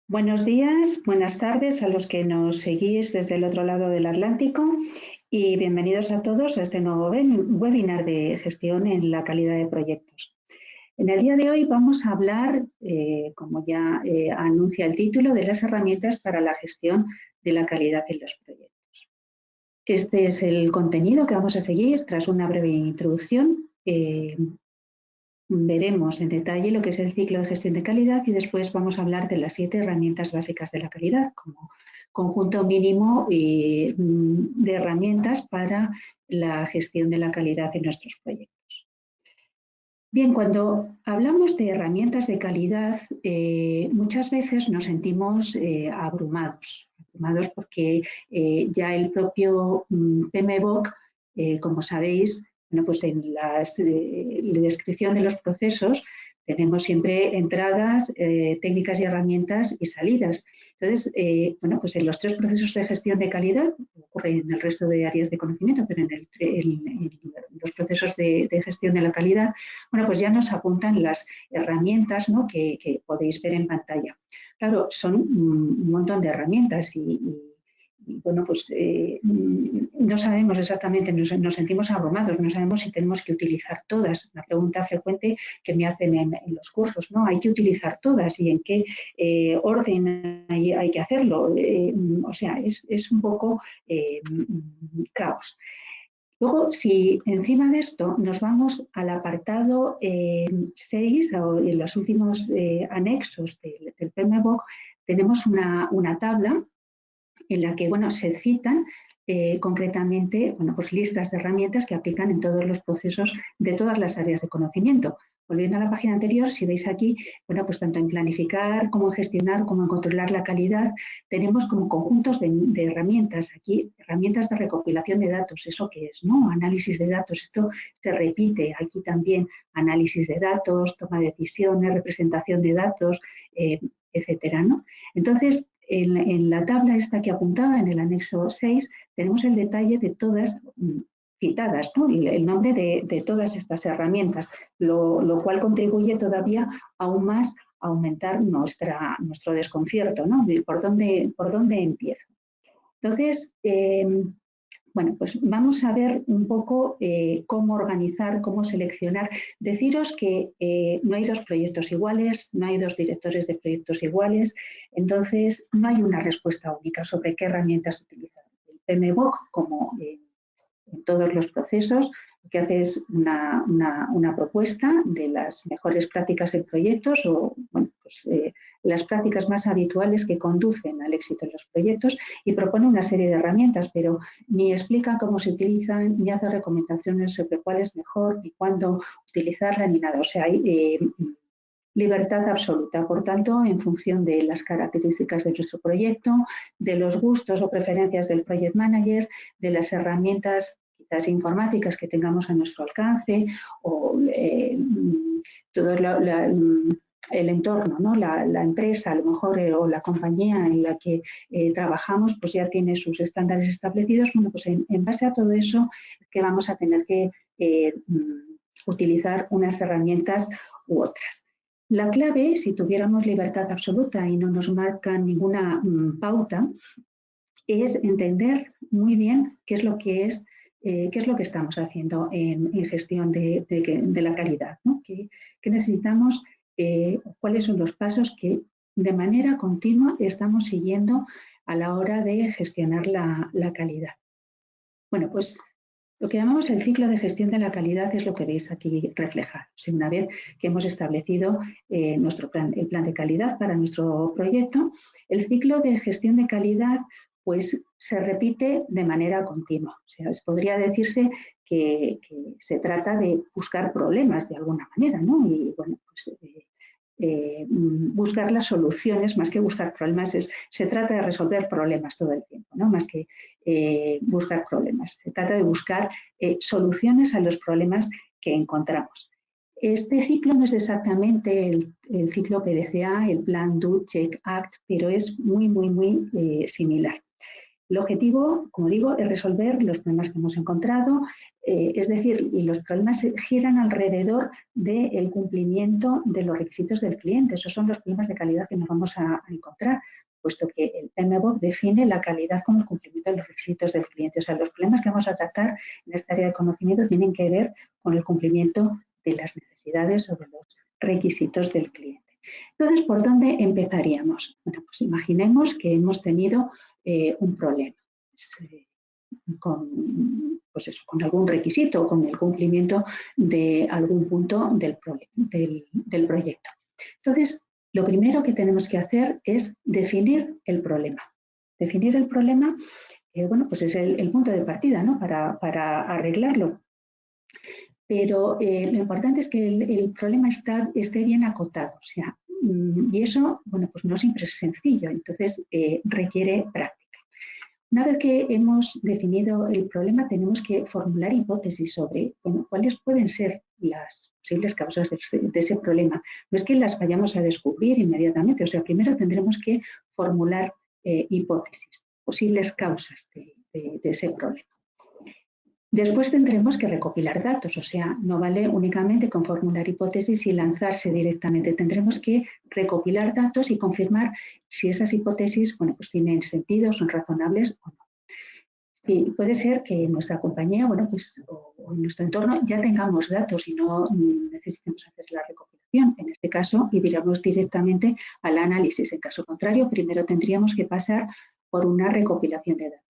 Buenos días, buenas tardes a los que nos seguís desde el otro lado del Atlántico y bienvenidos a todos a este nuevo webinar de gestión en la calidad de proyectos. En el día de hoy vamos a hablar, como ya anuncia el título, de las herramientas para la gestión de la calidad en los proyectos. Este es el contenido que vamos a seguir tras una breve introducción. Veremos en detalle lo que es el ciclo de gestión de calidad y después vamos a hablar de las 7 herramientas básicas de la calidad como conjunto mínimo de herramientas para la gestión de la calidad en nuestros proyectos. Bien, cuando hablamos de herramientas de calidad, muchas veces nos sentimos abrumados porque ya el propio PMBOK, como sabéis, bueno, pues en la descripción de los procesos tenemos siempre entradas, técnicas y herramientas y salidas. Entonces, bueno, pues en los 3 procesos de gestión de calidad, ocurre en el resto de áreas de conocimiento, pero en los procesos de gestión de la calidad, bueno, pues ya nos apuntan las herramientas, ¿no?, que podéis ver en pantalla. Claro, son un montón de herramientas y bueno, pues no sabemos exactamente, nos sentimos abrumados, no sabemos si tenemos que utilizar todas. La pregunta frecuente que me hacen en los cursos, ¿no? ¿Hay que utilizar todas y en qué orden hay que hacerlo? O sea, es un poco caos. Luego, si encima de esto nos vamos al apartado 6 o en los últimos anexos del PMBOK, tenemos una tabla en la que, bueno, se citan concretamente, bueno, pues listas de herramientas que aplican en todos los procesos de todas las áreas de conocimiento. Volviendo a la página anterior, si veis aquí, bueno, pues tanto en planificar como en gestionar como en controlar la calidad, tenemos como conjuntos de herramientas. Aquí, herramientas de recopilación de datos, ¿eso qué es? ¿No? Análisis de datos, esto se repite aquí también, análisis de datos, toma de decisiones, representación de datos, etcétera, ¿no? Entonces, en la tabla esta que apuntaba, en el anexo 6, tenemos el detalle de todas citadas, ¿no? El nombre de todas estas herramientas, lo cual contribuye todavía aún más a aumentar nuestro desconcierto, ¿no? ¿Por dónde empiezo? Entonces, bueno, pues vamos a ver un poco cómo organizar, cómo seleccionar. Deciros que no hay 2 proyectos iguales, no hay 2 directores de proyectos iguales, entonces no hay una respuesta única sobre qué herramientas utilizar. El PMBOK, como en todos los procesos, lo que hace es una propuesta de las mejores prácticas en proyectos o, bueno, pues, las prácticas más habituales que conducen al éxito en los proyectos y propone una serie de herramientas, pero ni explica cómo se utilizan, ni hace recomendaciones sobre cuál es mejor, ni cuándo utilizarla, ni nada. O sea, hay libertad absoluta. Por tanto, en función de las características de nuestro proyecto, de los gustos o preferencias del project manager, de las herramientas quizás informáticas que tengamos a nuestro alcance o todo el entorno, ¿no? La empresa, a lo mejor, o la compañía en la que trabajamos, pues ya tiene sus estándares establecidos. Bueno, pues en base a todo eso es que vamos a tener que utilizar unas herramientas u otras. La clave, si tuviéramos libertad absoluta y no nos marcan ninguna pauta, es entender muy bien qué es lo que estamos haciendo en gestión de la calidad, ¿no? ¿Qué necesitamos? ¿Cuáles son los pasos que de manera continua estamos siguiendo a la hora de gestionar la calidad? Bueno, pues lo que llamamos el ciclo de gestión de la calidad es lo que veis aquí reflejado. O sea, una vez que hemos establecido el plan de calidad para nuestro proyecto, el ciclo de gestión de calidad pues se repite de manera continua. O sea, podría decirse que se trata de buscar problemas de alguna manera, ¿no? Y bueno, pues buscar las soluciones, más que buscar problemas, se trata de resolver problemas todo el tiempo, ¿no? Más que buscar problemas. Se trata de buscar soluciones a los problemas que encontramos. Este ciclo no es exactamente el ciclo PDCA, el Plan, Do, Check, Act, pero es muy similar. El objetivo, como digo, es resolver los problemas que hemos encontrado, es decir, y los problemas giran alrededor del cumplimiento de los requisitos del cliente. Esos son los problemas de calidad que nos vamos a encontrar, puesto que el PMBOK define la calidad como el cumplimiento de los requisitos del cliente. O sea, los problemas que vamos a tratar en esta área de conocimiento tienen que ver con el cumplimiento de las necesidades o de los requisitos del cliente. Entonces, ¿por dónde empezaríamos? Bueno, pues imaginemos que hemos tenido un problema con algún requisito, con el cumplimiento de algún punto del proyecto. Entonces, lo primero que tenemos que hacer es definir el problema. Definir el problema, bueno, pues es el punto de partida, ¿no? Para arreglarlo. Pero lo importante es que el problema esté bien acotado, o sea, y eso, bueno, pues no siempre es sencillo, entonces requiere práctica. Una vez que hemos definido el problema, tenemos que formular hipótesis sobre, bueno, cuáles pueden ser las posibles causas de ese problema. No es que las vayamos a descubrir inmediatamente, o sea, primero tendremos que formular hipótesis, posibles causas de ese problema. Después tendremos que recopilar datos, o sea, no vale únicamente con formular hipótesis y lanzarse directamente. Tendremos que recopilar datos y confirmar si esas hipótesis, bueno, pues tienen sentido, son razonables o no. Sí, puede ser que en nuestra compañía, bueno, pues, o en nuestro entorno ya tengamos datos y no necesitemos hacer la recopilación. En este caso, iríamos directamente al análisis. En caso contrario, primero tendríamos que pasar por una recopilación de datos.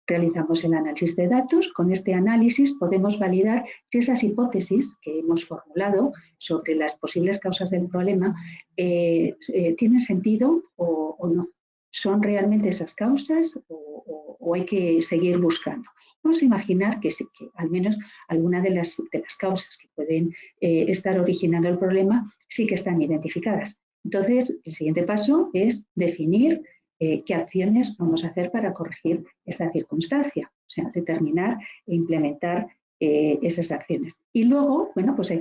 Realizamos el análisis de datos. Con este análisis podemos validar si esas hipótesis que hemos formulado sobre las posibles causas del problema tienen sentido o no. ¿Son realmente esas causas o hay que seguir buscando? Vamos a imaginar que sí, que al menos alguna de las causas que pueden estar originando el problema sí que están identificadas. Entonces, el siguiente paso es definir qué acciones vamos a hacer para corregir esa circunstancia, o sea, determinar e implementar esas acciones. Y luego, bueno, pues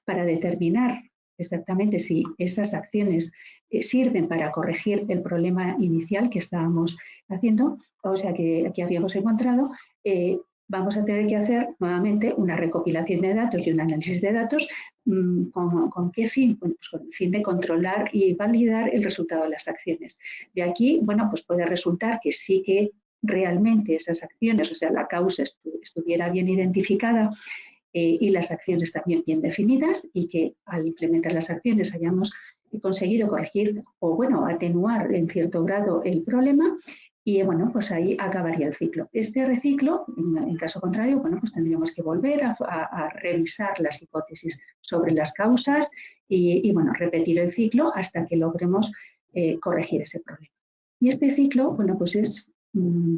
para determinar exactamente si esas acciones sirven para corregir el problema inicial que estábamos haciendo, o sea, que habíamos encontrado, vamos a tener que hacer nuevamente una recopilación de datos y un análisis de datos. ¿Con qué fin? Bueno, pues con el fin de controlar y validar el resultado de las acciones. De aquí, bueno, pues puede resultar que sí que realmente esas acciones, o sea, la causa estuviera bien identificada y las acciones también bien definidas y que al implementar las acciones hayamos conseguido corregir o, bueno, atenuar en cierto grado el problema. Y bueno, pues ahí acabaría el ciclo. Este reciclo, en caso contrario, bueno, pues tendríamos que volver a revisar las hipótesis sobre las causas y bueno, repetir el ciclo hasta que logremos corregir ese problema. Y este ciclo, bueno, pues es,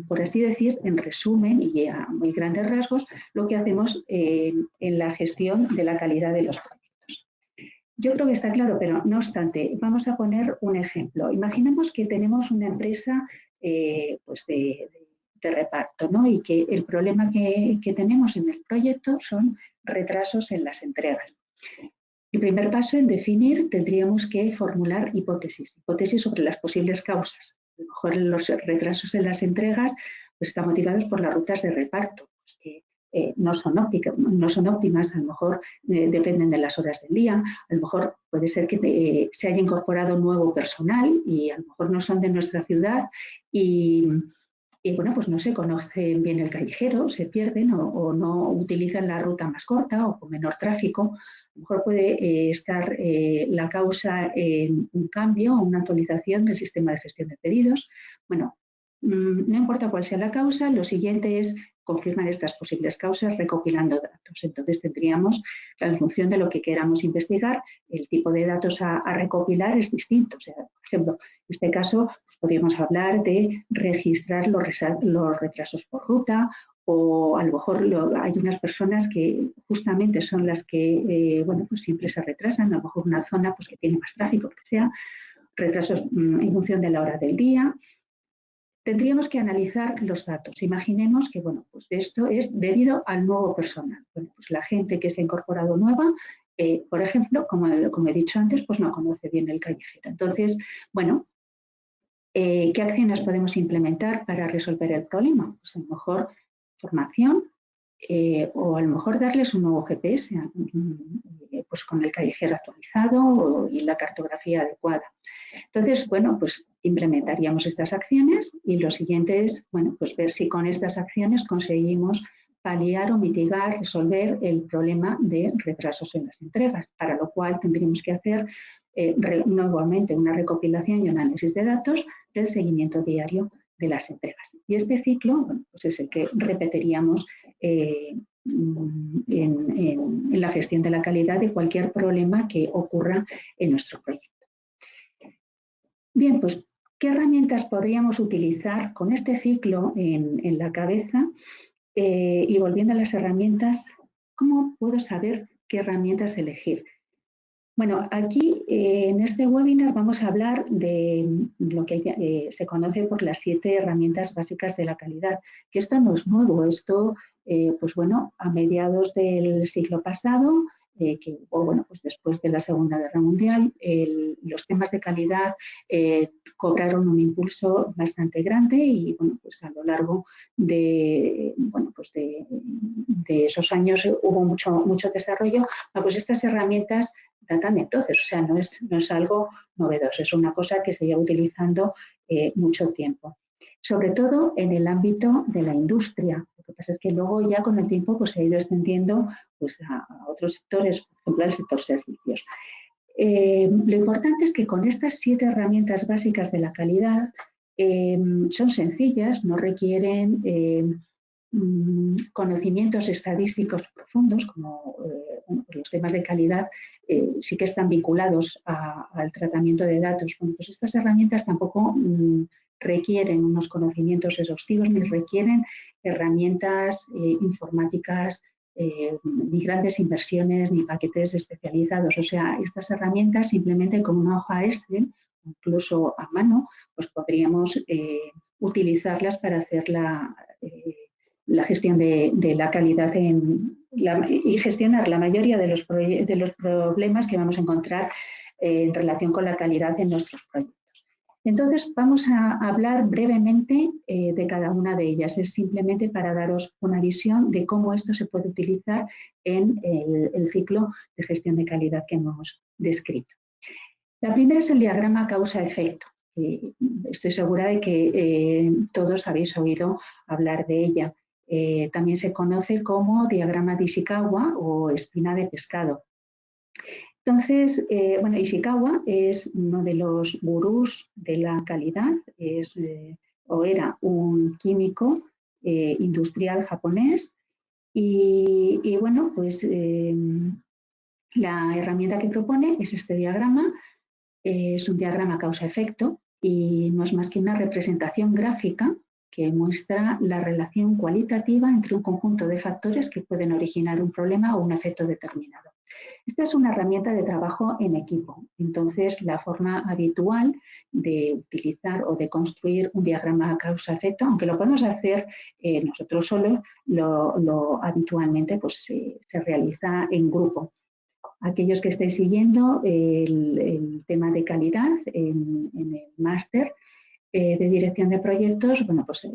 por así decir, en resumen y a muy grandes rasgos, lo que hacemos en la gestión de la calidad de los proyectos. Yo creo que está claro, pero no obstante, vamos a poner un ejemplo. Imaginemos que tenemos una empresa pues de reparto, ¿no? Y que el problema que tenemos en el proyecto son retrasos en las entregas. El primer paso en definir tendríamos que formular hipótesis sobre las posibles causas. A lo mejor los retrasos en las entregas pues, están motivados por las rutas de reparto, pues, que no son óptimas, a lo mejor dependen de las horas del día, a lo mejor puede ser que se haya incorporado nuevo personal y a lo mejor no son de nuestra ciudad y bueno, pues no se conocen bien el callejero, se pierden o no utilizan la ruta más corta o con menor tráfico. A lo mejor puede estar la causa en un cambio o una actualización del sistema de gestión de pedidos. Bueno, no importa cuál sea la causa, lo siguiente es confirmar estas posibles causas recopilando datos. Entonces tendríamos, en función de lo que queramos investigar, el tipo de datos a recopilar es distinto. O sea, por ejemplo, en este caso pues, podríamos hablar de registrar los retrasos por ruta o a lo mejor hay unas personas que justamente son las que bueno, pues siempre se retrasan, a lo mejor una zona pues, que tiene más tráfico, que sea, retrasos en función de la hora del día. Tendríamos que analizar los datos. Imaginemos que, bueno, pues esto es debido al nuevo personal. Bueno, pues la gente que se ha incorporado nueva, por ejemplo, como he dicho antes, pues no conoce bien el callejero. Entonces, bueno, ¿Qué acciones podemos implementar para resolver el problema? Pues a lo mejor formación o a lo mejor darles un nuevo GPS pues con el callejero actualizado y la cartografía adecuada. Entonces, bueno, pues implementaríamos estas acciones y lo siguiente es, bueno, pues ver si con estas acciones conseguimos paliar o mitigar, resolver el problema de retrasos en las entregas, para lo cual tendríamos que hacer nuevamente una recopilación y un análisis de datos del seguimiento diario de las entregas. Y este ciclo, bueno, pues es el que repetiríamos en la gestión de la calidad de cualquier problema que ocurra en nuestro proyecto. Bien, pues, ¿qué herramientas podríamos utilizar con este ciclo en la cabeza? Y volviendo a las herramientas, ¿cómo puedo saber qué herramientas elegir? Bueno, aquí en este webinar vamos a hablar de lo que se conoce por las 7 herramientas básicas de la calidad, que esto no es nuevo, esto, pues bueno, a mediados del siglo pasado, pues después de la Segunda Guerra Mundial, los temas de calidad cobraron un impulso bastante grande y bueno, pues a lo largo de, bueno, pues de esos años hubo mucho desarrollo. Pues estas herramientas datan de entonces, o sea, no es algo novedoso, es una cosa que se lleva utilizando mucho tiempo. Sobre todo en el ámbito de la industria. Lo que pasa es que luego ya con el tiempo pues, se ha ido extendiendo pues, a otros sectores, por ejemplo, al sector servicios. Lo importante es que con estas 7 herramientas básicas de la calidad son sencillas, no requieren conocimientos estadísticos profundos, como los temas de calidad sí que están vinculados al tratamiento de datos. Bueno, pues estas herramientas tampoco requieren unos conocimientos exhaustivos ni requieren herramientas informáticas, ni grandes inversiones, ni paquetes especializados. O sea, estas herramientas simplemente con una hoja Excel, incluso a mano, pues podríamos utilizarlas para hacer la gestión de la calidad y gestionar la mayoría de los problemas que vamos a encontrar en relación con la calidad en nuestros proyectos. Entonces, vamos a hablar brevemente de cada una de ellas. Es simplemente para daros una visión de cómo esto se puede utilizar en el ciclo de gestión de calidad que hemos descrito. La primera es el diagrama causa-efecto. Estoy segura de que todos habéis oído hablar de ella. También se conoce como diagrama de Ishikawa o espina de pescado. Entonces, bueno, Ishikawa es uno de los gurús de la calidad, o era un químico industrial japonés y bueno, pues la herramienta que propone es este diagrama, es un diagrama causa-efecto y no es más que una representación gráfica que muestra la relación cualitativa entre un conjunto de factores que pueden originar un problema o un efecto determinado. Esta es una herramienta de trabajo en equipo. Entonces, la forma habitual de utilizar o de construir un diagrama causa-efecto, aunque lo podemos hacer nosotros solos, lo habitualmente pues, se realiza en grupo. Aquellos que estéis siguiendo el tema de calidad en el máster de dirección de proyectos, bueno, pues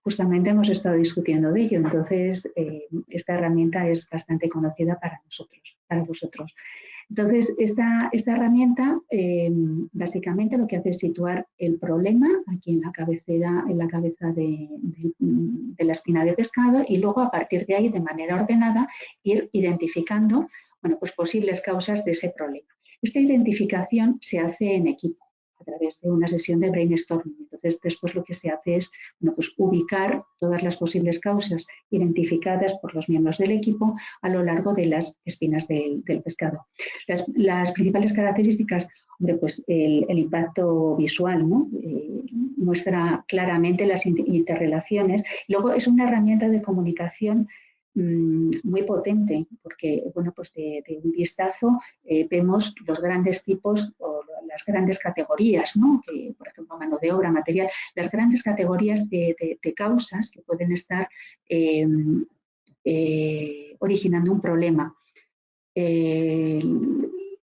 justamente hemos estado discutiendo de ello. Entonces, esta herramienta es bastante conocida para vosotros. Entonces, esta herramienta básicamente lo que hace es situar el problema aquí en la cabeza de la espina de pescado y luego a partir de ahí, de manera ordenada, ir identificando bueno, pues posibles causas de ese problema. Esta identificación se hace en equipo a través de una sesión de brainstorming. Entonces, después lo que se hace es bueno, pues ubicar todas las posibles causas identificadas por los miembros del equipo a lo largo de las espinas del pescado. Las principales características, hombre, pues el impacto visual, ¿no? Muestra claramente las interrelaciones. Luego es una herramienta de comunicación muy potente, porque bueno, pues de un vistazo vemos los grandes tipos o las grandes categorías, ¿no? Que, por ejemplo, mano de obra, material, las grandes categorías de causas que pueden estar originando un problema.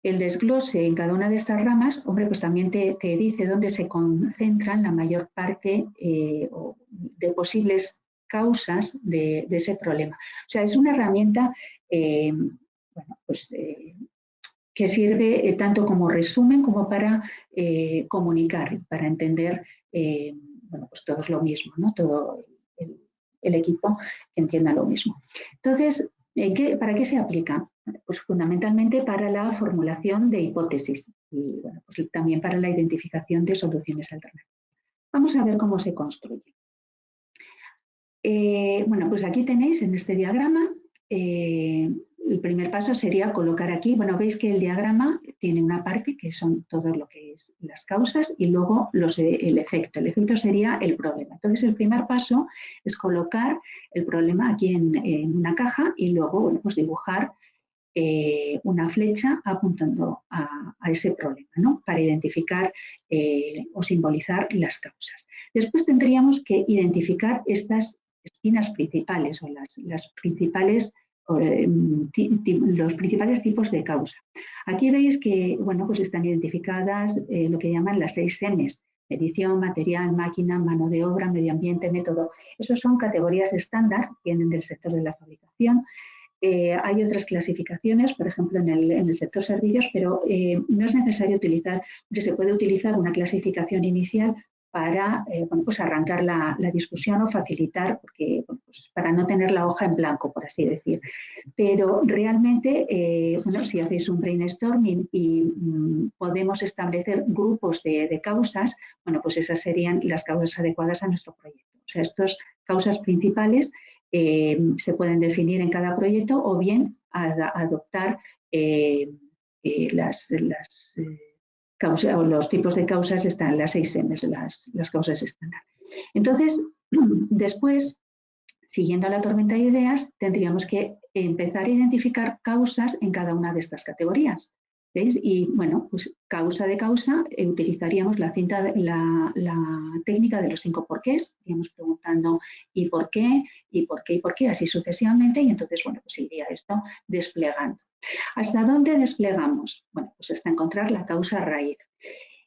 El desglose en cada una de estas ramas, hombre, pues también te dice dónde se concentran la mayor parte de posibles causas de ese problema. O sea, es una herramienta bueno, pues, que sirve tanto como resumen como para comunicar, para entender bueno, pues todos lo mismo, ¿no? Todo el equipo entienda lo mismo. Entonces, ¿para qué se aplica? Pues fundamentalmente para la formulación de hipótesis y bueno, pues también para la identificación de soluciones alternativas. Vamos a ver cómo se construye. Bueno, pues aquí tenéis en este diagrama, el primer paso sería colocar aquí, bueno, veis que el diagrama tiene una parte que son todo lo que es las causas y luego el efecto. El efecto sería el problema. Entonces, el primer paso es colocar el problema aquí en una caja y luego, bueno, pues dibujar una flecha apuntando a ese problema, ¿no? Para identificar o simbolizar las causas. Después tendríamos que identificar estas espinas principales o los principales tipos de causa. Aquí veis que bueno, pues están identificadas lo que llaman las 6 M's: medición, material, máquina, mano de obra, medio ambiente, método. Esas son categorías estándar, vienen del sector de la fabricación. Hay otras clasificaciones, por ejemplo, en el sector servicios, pero no es necesario utilizar, se puede utilizar una clasificación inicial para bueno, pues arrancar la discusión o facilitar, porque, bueno, pues para no tener la hoja en blanco, por así decir. Pero realmente, bueno, si hacéis un brainstorming y podemos establecer grupos de causas, bueno, pues esas serían las causas adecuadas a nuestro proyecto. O sea, estas causas principales se pueden definir en cada proyecto o bien adoptar los tipos de causas, están las 6 M's, las causas estándar. Entonces, después, siguiendo la tormenta de ideas, tendríamos que empezar a identificar causas en cada una de estas categorías. ¿Veis? Y bueno, pues causa de causa, utilizaríamos la técnica de los 5 porqués, iríamos preguntando ¿y por qué? ¿Y por qué? ¿Y por qué? Así sucesivamente, y entonces, bueno, pues iría esto desplegando. ¿Hasta dónde desplegamos? Bueno, pues hasta encontrar la causa raíz.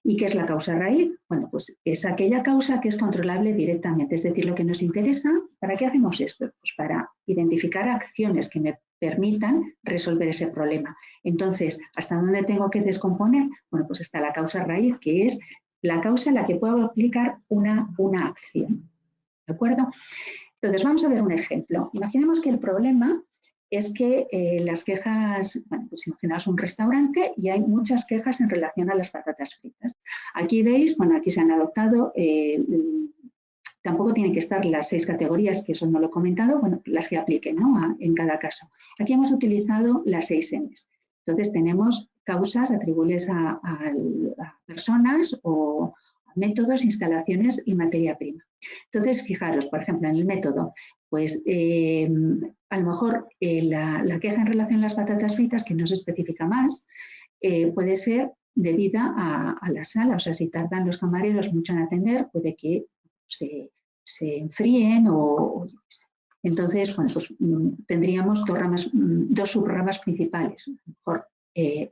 ¿Y qué es la causa raíz? Bueno, pues es aquella causa que es controlable directamente, es decir, lo que nos interesa. ¿Para qué hacemos esto? Pues para identificar acciones que me permitan resolver ese problema. Entonces, ¿hasta dónde tengo que descomponer? Bueno, pues está la causa raíz, que es la causa en la que puedo aplicar una acción. ¿De acuerdo? Entonces, vamos a ver un ejemplo. Imaginemos que el problema es que las quejas, bueno, pues imaginaos un restaurante y hay muchas quejas en relación a las patatas fritas. Aquí veis, bueno, aquí se han adoptado, tampoco tienen que estar las 6 categorías, que eso no lo he comentado, bueno, las que apliquen, ¿no? En cada caso. Aquí hemos utilizado las 6 M's. Entonces tenemos causas atribuibles a personas o métodos, instalaciones y materia prima. Entonces, fijaros, por ejemplo, en el método, pues a lo mejor la queja en relación a las patatas fritas, que no se especifica más, puede ser debida a la sala. O sea, si tardan los camareros mucho en atender, puede que se enfríen o yo qué sé. Entonces, bueno, pues tendríamos dos subramas principales. A lo mejor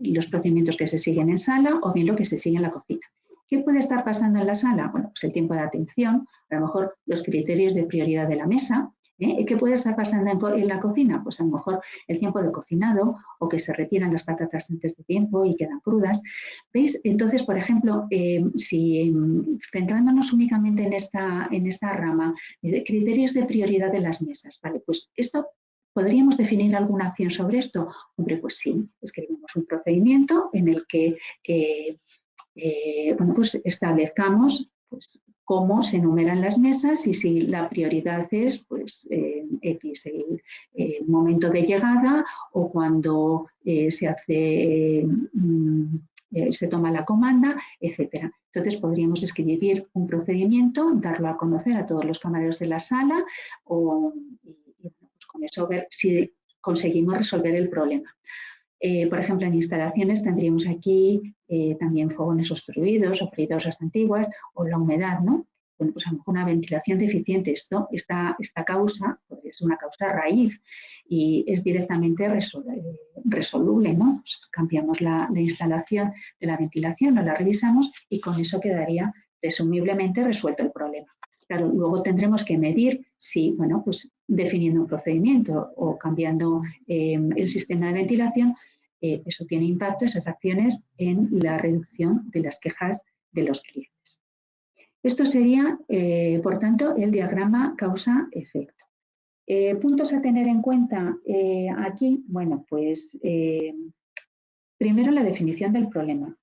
los procedimientos que se siguen en sala o bien lo que se sigue en la cocina. ¿Qué puede estar pasando en la sala? Bueno, pues el tiempo de atención, a lo mejor los criterios de prioridad de la mesa. ¿Qué puede estar pasando en la cocina? Pues a lo mejor el tiempo de cocinado o que se retiran las patatas antes de tiempo y quedan crudas. ¿Veis? Entonces, por ejemplo, si centrándonos únicamente en esta rama de criterios de prioridad de las mesas, ¿vale? Pues esto, ¿podríamos definir alguna acción sobre esto? Hombre, pues sí, escribimos un procedimiento en el que bueno, pues establezcamos pues, cómo se enumeran las mesas y si la prioridad es pues, X, el momento de llegada o cuando se toma la comanda, etcétera. Entonces podríamos escribir un procedimiento, darlo a conocer a todos los camareros de la sala y pues con eso ver si conseguimos resolver el problema. Por ejemplo, en instalaciones tendríamos aquí también fogones obstruidos o freidosas antiguas o la humedad, ¿no? bueno, pues a lo mejor una ventilación deficiente. Esta causa pues es una causa raíz y es directamente resoluble, ¿no? Pues cambiamos la instalación de la ventilación, o la revisamos y con eso quedaría presumiblemente resuelto el problema. Claro, luego tendremos que medir si, bueno, pues definiendo un procedimiento o cambiando el sistema de ventilación, eso tiene impacto, esas acciones, en la reducción de las quejas de los clientes. Esto sería, por tanto, el diagrama causa-efecto. Puntos a tener en cuenta aquí, bueno, pues primero la definición del problema.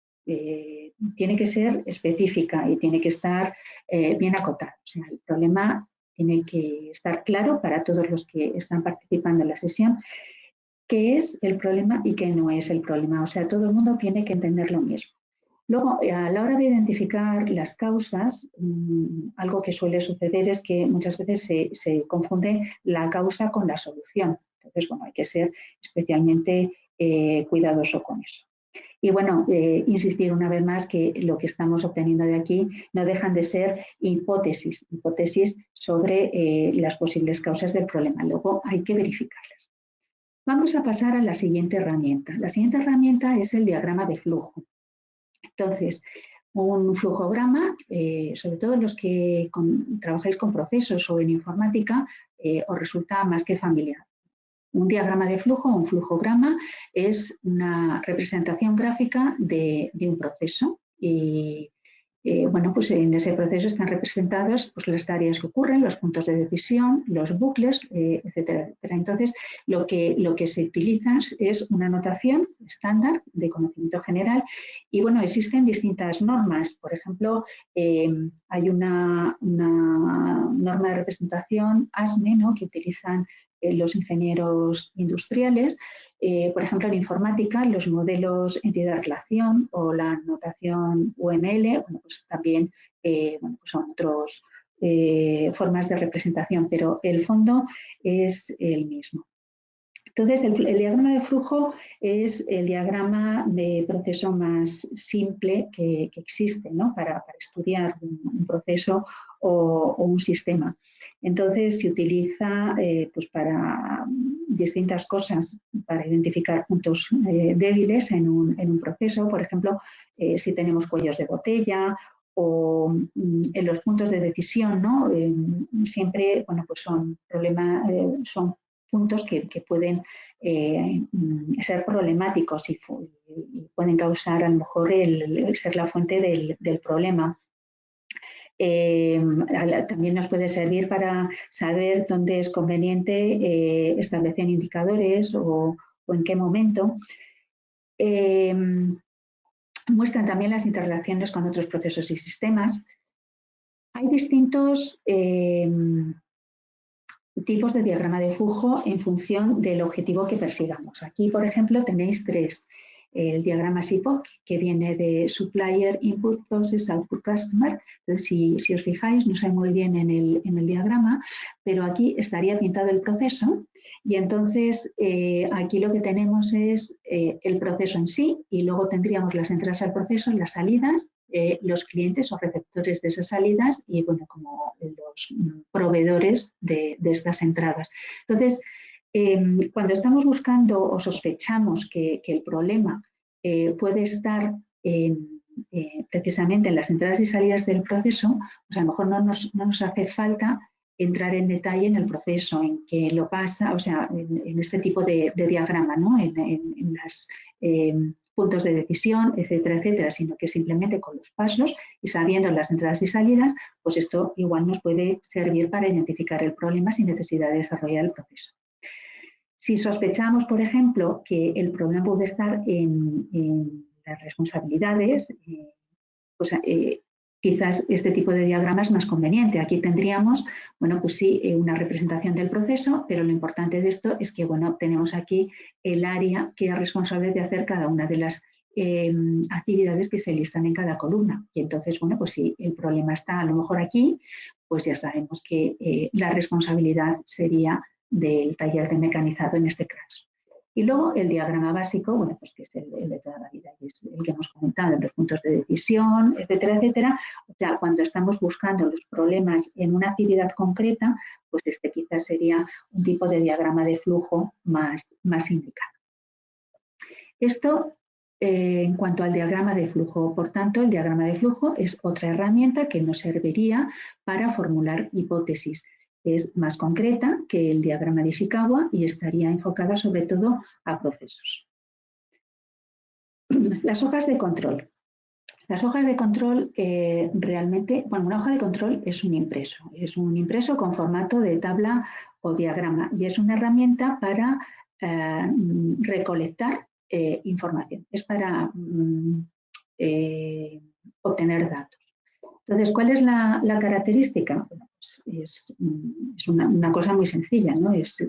Tiene que ser específica y tiene que estar bien acotada. O sea, el problema tiene que estar claro para todos los que están participando en la sesión, qué es el problema y qué no es el problema. O sea, todo el mundo tiene que entender lo mismo. Luego, a la hora de identificar las causas, algo que suele suceder es que muchas veces se confunde la causa con la solución. Entonces, bueno, hay que ser especialmente cuidadoso con eso. Y bueno, insistir una vez más que lo que estamos obteniendo de aquí no dejan de ser hipótesis sobre las posibles causas del problema. Luego hay que verificarlas. Vamos a pasar a la siguiente herramienta. La siguiente herramienta es el diagrama de flujo. Entonces, un flujograma, sobre todo los que trabajáis con procesos o en informática, os resulta más que familiar. Un diagrama de flujo o un flujograma es una representación gráfica de un proceso y bueno, pues en ese proceso están representadas pues, las tareas que ocurren, los puntos de decisión, los bucles, etcétera, etcétera. Entonces, lo que se utiliza es una notación estándar de conocimiento general y bueno, existen distintas normas. Por ejemplo, hay una norma de representación ASME, ¿no?, que utilizan los ingenieros industriales. Por ejemplo, en informática, los modelos entidad-relación o la notación UML, bueno, pues también bueno, pues son otras formas de representación, pero el fondo es el mismo. Entonces, el diagrama de flujo es el diagrama de proceso más simple que existe, ¿no?, para estudiar un proceso o un sistema. Entonces, se utiliza pues para distintas cosas, para identificar puntos débiles en un proceso. Por ejemplo, si tenemos cuellos de botella o en los puntos de decisión, ¿no? Siempre, bueno, pues son puntos que pueden ser problemáticos y pueden causar a lo mejor ser la fuente del problema. También nos puede servir para saber dónde es conveniente establecer indicadores o en qué momento. Muestran también las interrelaciones con otros procesos y sistemas. Hay distintos tipos de diagrama de flujo en función del objetivo que persigamos. Aquí, por ejemplo, tenéis tres. El diagrama SIPOC, que viene de Supplier Input Process Output Customer. Entonces, si os fijáis, no sé muy bien en el diagrama, pero aquí estaría pintado el proceso y entonces aquí lo que tenemos es el proceso en sí y luego tendríamos las entradas al proceso, las salidas, los clientes o receptores de esas salidas y, bueno, como los proveedores de estas entradas. Entonces, cuando estamos buscando o sospechamos que el problema puede estar precisamente en las entradas y salidas del proceso, pues a lo mejor no nos hace falta entrar en detalle en el proceso, en qué lo pasa, o sea, en este tipo de diagrama, ¿no?, en los puntos de decisión, etcétera, etcétera, sino que simplemente con los pasos y sabiendo las entradas y salidas, pues esto igual nos puede servir para identificar el problema sin necesidad de desarrollar el proceso. Si sospechamos, por ejemplo, que el problema puede estar en las responsabilidades, pues quizás este tipo de diagrama es más conveniente. Aquí tendríamos, bueno, pues sí, una representación del proceso, pero lo importante de esto es que, bueno, tenemos aquí el área que es responsable de hacer cada una de las actividades que se listan en cada columna. Y entonces, bueno, pues si el problema está a lo mejor aquí, pues ya sabemos que la responsabilidad sería del taller de mecanizado en este caso. Y luego el diagrama básico, bueno, pues que es el de toda la vida, y es el que hemos comentado, los puntos de decisión, etcétera, etcétera. O sea, cuando estamos buscando los problemas en una actividad concreta, pues este quizás sería un tipo de diagrama de flujo más indicado. Esto en cuanto al diagrama de flujo. Por tanto, el diagrama de flujo es otra herramienta que nos serviría para formular hipótesis. Es más concreta que el diagrama de Ishikawa y estaría enfocada sobre todo a procesos. Las hojas de control. Las hojas de control realmente, bueno, una hoja de control es un impreso con formato de tabla o diagrama y es una herramienta para recolectar información, es para obtener datos. Entonces, ¿cuál es la característica? Bueno, pues es una cosa muy sencilla, ¿no? Es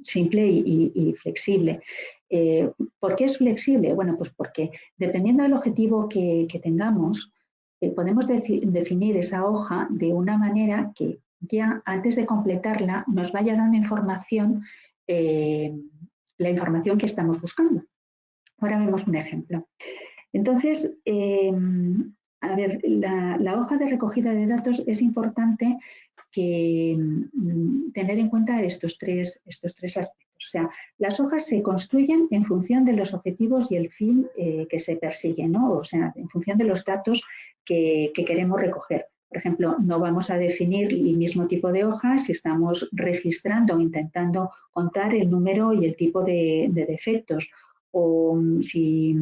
simple y flexible. ¿Por qué es flexible? Bueno, pues porque dependiendo del objetivo que tengamos, podemos definir esa hoja de una manera que ya antes de completarla nos vaya dando información, la información que estamos buscando. Ahora vemos un ejemplo. Entonces, a ver, la hoja de recogida de datos es importante que tener en cuenta estos tres aspectos. O sea, las hojas se construyen en función de los objetivos y el fin que se persigue, ¿no? O sea, en función de los datos que queremos recoger. Por ejemplo, no vamos a definir el mismo tipo de hoja si estamos registrando o intentando contar el número y el tipo de defectos, o si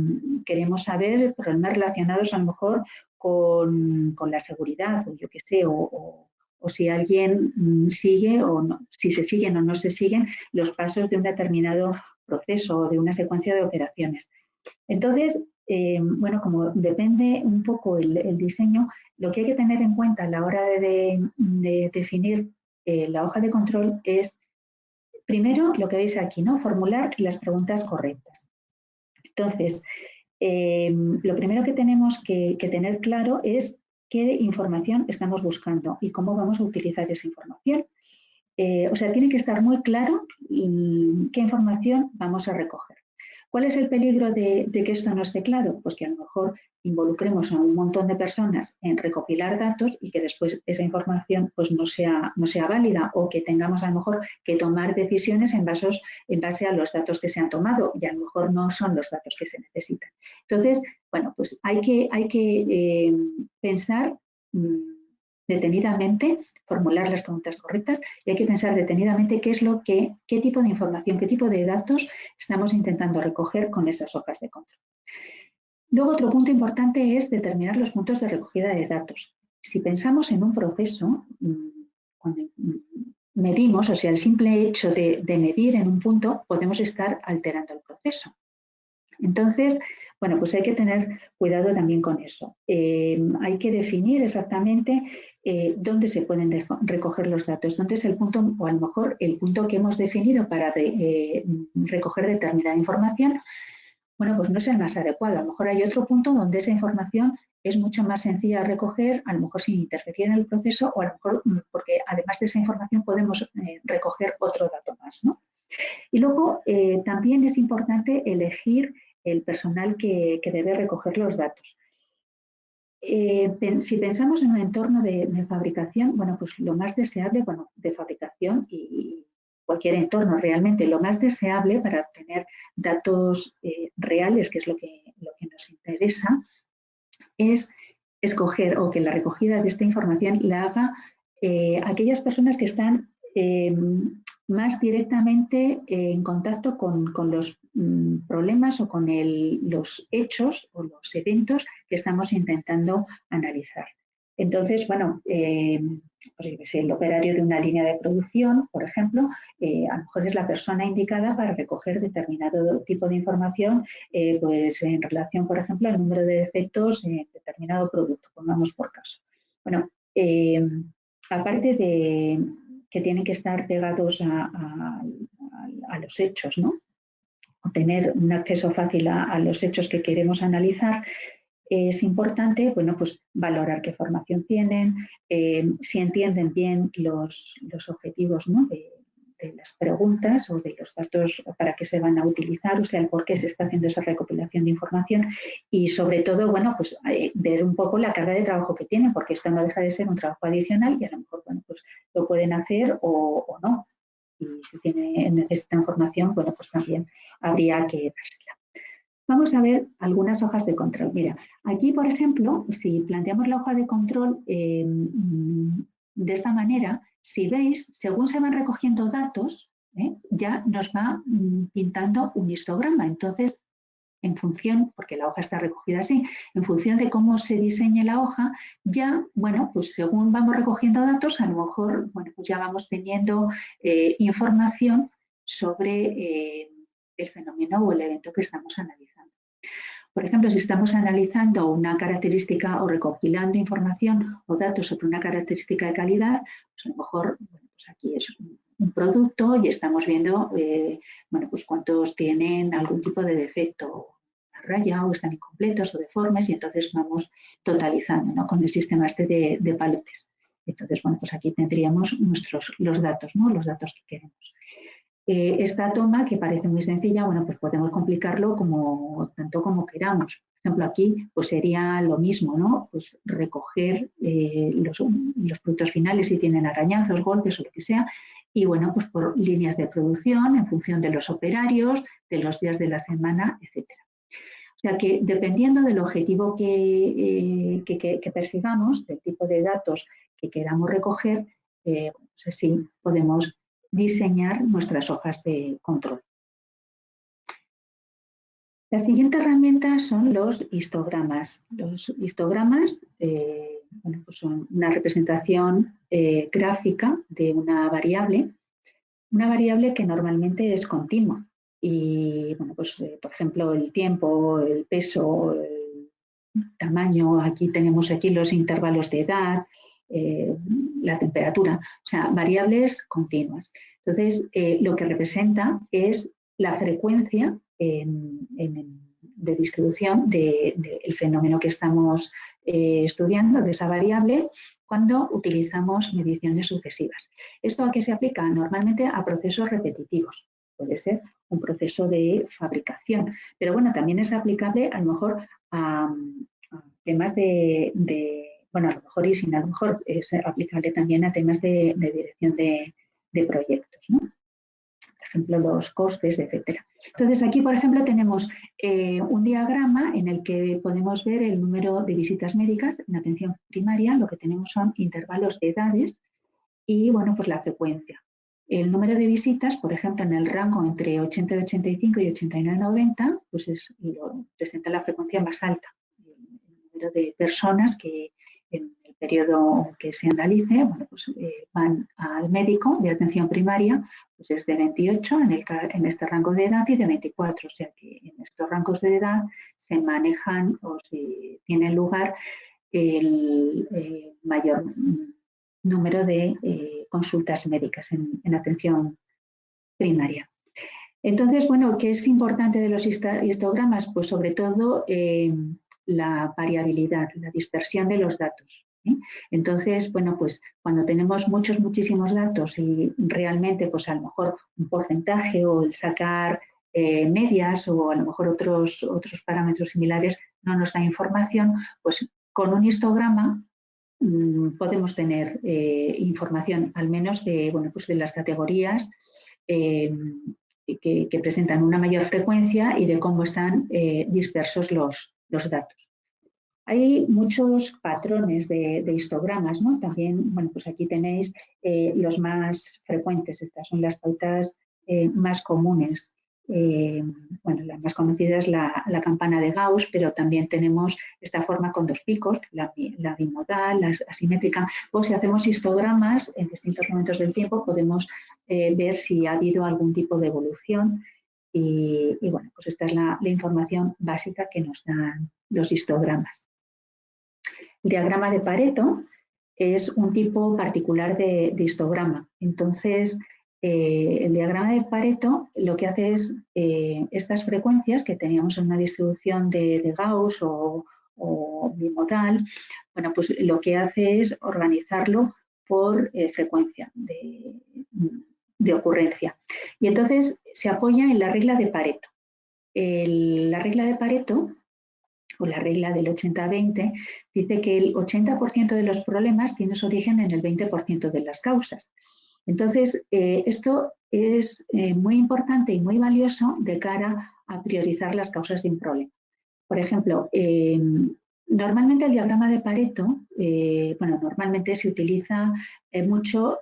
queremos saber problemas relacionados a lo mejor con la seguridad, o yo qué sé, o si alguien sigue o no, si se siguen o no se siguen los pasos de un determinado proceso o de una secuencia de operaciones. Entonces, bueno, como depende un poco el diseño, lo que hay que tener en cuenta a la hora de definir la hoja de control es, primero, lo que veis aquí, ¿no? Formular las preguntas correctas. Entonces, lo primero que tenemos que tener claro es qué información estamos buscando y cómo vamos a utilizar esa información. O sea, tiene que estar muy claro qué información vamos a recoger. ¿Cuál es el peligro de que esto no esté claro? Pues que a lo mejor involucremos a un montón de personas en recopilar datos y que después esa información pues no sea válida, o que tengamos a lo mejor que tomar decisiones en base a los datos que se han tomado y a lo mejor no son los datos que se necesitan. Entonces, bueno, pues hay que pensar detenidamente, formular las preguntas correctas y hay que pensar detenidamente qué tipo de información, qué tipo de datos estamos intentando recoger con esas hojas de control. Luego, otro punto importante es determinar los puntos de recogida de datos. Si pensamos en un proceso, cuando medimos, o sea, el simple hecho de medir en un punto, podemos estar alterando el proceso. Entonces, bueno, pues hay que tener cuidado también con eso. Hay que definir exactamente dónde se pueden recoger los datos, dónde es el punto, o a lo mejor el punto que hemos definido para recoger determinada información, bueno, pues no es el más adecuado. A lo mejor hay otro punto donde esa información es mucho más sencilla de recoger, a lo mejor sin interferir en el proceso, o a lo mejor porque además de esa información podemos recoger otro dato más, ¿no? Y luego también es importante elegir el personal que debe recoger los datos. Si pensamos en un entorno de fabricación, bueno, pues lo más deseable, bueno, de fabricación y cualquier entorno realmente, lo más deseable para obtener datos reales, que es lo que nos interesa, es escoger o que la recogida de esta información la haga aquellas personas que están más directamente en contacto con los problemas o con los hechos o los eventos que estamos intentando analizar. Entonces, bueno, pues, el operario de una línea de producción, por ejemplo, a lo mejor es la persona indicada para recoger determinado tipo de información, pues en relación, por ejemplo, al número de defectos en determinado producto, pongamos por caso. Bueno, aparte de que tienen que estar pegados a los hechos, ¿no? O tener un acceso fácil a los hechos que queremos analizar, es importante, bueno, pues valorar qué formación tienen, si entienden bien los objetivos, ¿no? las preguntas o de los datos para qué se van a utilizar, o sea, el por qué se está haciendo esa recopilación de información y sobre todo, bueno, pues ver un poco la carga de trabajo que tienen, porque esto no deja de ser un trabajo adicional y a lo mejor, bueno, pues lo pueden hacer o no. Y si necesitan formación, bueno, pues también habría que dársela. Vamos a ver algunas hojas de control. Mira, aquí, por ejemplo, si planteamos la hoja de control de esta manera, si veis, según se van recogiendo datos, ya nos va pintando un histograma. Entonces, en función, porque la hoja está recogida así, en función de cómo se diseñe la hoja, ya, bueno, pues según vamos recogiendo datos, a lo mejor, bueno, pues ya vamos teniendo información sobre el fenómeno o el evento que estamos analizando. Por ejemplo, si estamos analizando una característica o recopilando información o datos sobre una característica de calidad, pues a lo mejor, bueno, pues aquí es un producto y estamos viendo, bueno, pues cuántos tienen algún tipo de defecto, una raya o están incompletos o deformes y entonces vamos totalizando, ¿no? Con el sistema este de palotes. Entonces, bueno, pues aquí tendríamos los datos, ¿no? Los datos que queremos. Esta toma, que parece muy sencilla, bueno, pues podemos complicarlo tanto como queramos. Por ejemplo, aquí pues sería lo mismo, ¿no? Pues recoger los productos finales si tienen arañazos, golpes o lo que sea, y bueno, pues por líneas de producción en función de los operarios, de los días de la semana, etcétera. O sea que dependiendo del objetivo que persigamos, del tipo de datos que queramos recoger, pues así podemos diseñar nuestras hojas de control. La siguiente herramienta son los histogramas. Los histogramas bueno, pues son una representación gráfica de una variable que normalmente es continua. Y, bueno, pues, por ejemplo, el tiempo, el peso, el tamaño, aquí tenemos aquí los intervalos de edad, la temperatura, o sea, variables continuas. Entonces, lo que representa es la frecuencia de distribución del fenómeno que estamos estudiando, de esa variable, cuando utilizamos mediciones sucesivas. ¿Esto a qué se aplica? Normalmente a procesos repetitivos. Puede ser un proceso de fabricación, pero bueno, también es aplicable a lo mejor a temas bueno, a lo mejor y sin a lo mejor es aplicable también a temas de dirección de proyectos, ¿no? Por ejemplo, los costes, etcétera. Entonces, aquí, por ejemplo, tenemos un diagrama en el que podemos ver el número de visitas médicas en atención primaria. Lo que tenemos son intervalos de edades y, bueno, pues la frecuencia. El número de visitas, por ejemplo, en el rango entre 80 y 85 y 89 y 90, pues presenta la frecuencia más alta. El número de personas que en el periodo que se analice, bueno, pues, van al médico de atención primaria, pues es de 28 en este rango de edad y de 24, o sea que en estos rangos de edad se manejan o se tiene lugar el mayor número de consultas médicas en atención primaria. Entonces, bueno, ¿qué es importante de los histogramas? Pues sobre todo la variabilidad, la dispersión de los datos. Entonces, bueno, pues cuando tenemos muchísimos datos y realmente, pues a lo mejor un porcentaje o el sacar medias o a lo mejor otros parámetros similares no nos da información, pues con un histograma podemos tener información, al menos de, bueno, pues de las categorías que presentan una mayor frecuencia y de cómo están dispersos los datos. Hay muchos patrones de histogramas, ¿no? También, bueno, pues aquí tenéis los más frecuentes. Estas son las pautas más comunes. Bueno, la más conocida es la campana de Gauss, pero también tenemos esta forma con dos picos, la bimodal, la asimétrica. O si hacemos histogramas en distintos momentos del tiempo, podemos ver si ha habido algún tipo de evolución. Y bueno, pues esta es la información básica que nos dan los histogramas. El diagrama de Pareto es un tipo particular de histograma. Entonces, el diagrama de Pareto lo que hace es estas frecuencias que teníamos en una distribución de Gauss o bimodal, bueno, pues lo que hace es organizarlo por frecuencia de ocurrencia. Y entonces se apoya en la regla de Pareto. La regla de Pareto, o la regla del 80-20, dice que el 80% de los problemas tiene su origen en el 20% de las causas. Entonces, esto es muy importante y muy valioso de cara a priorizar las causas de un problema. Por ejemplo, normalmente el diagrama de Pareto, normalmente se utiliza mucho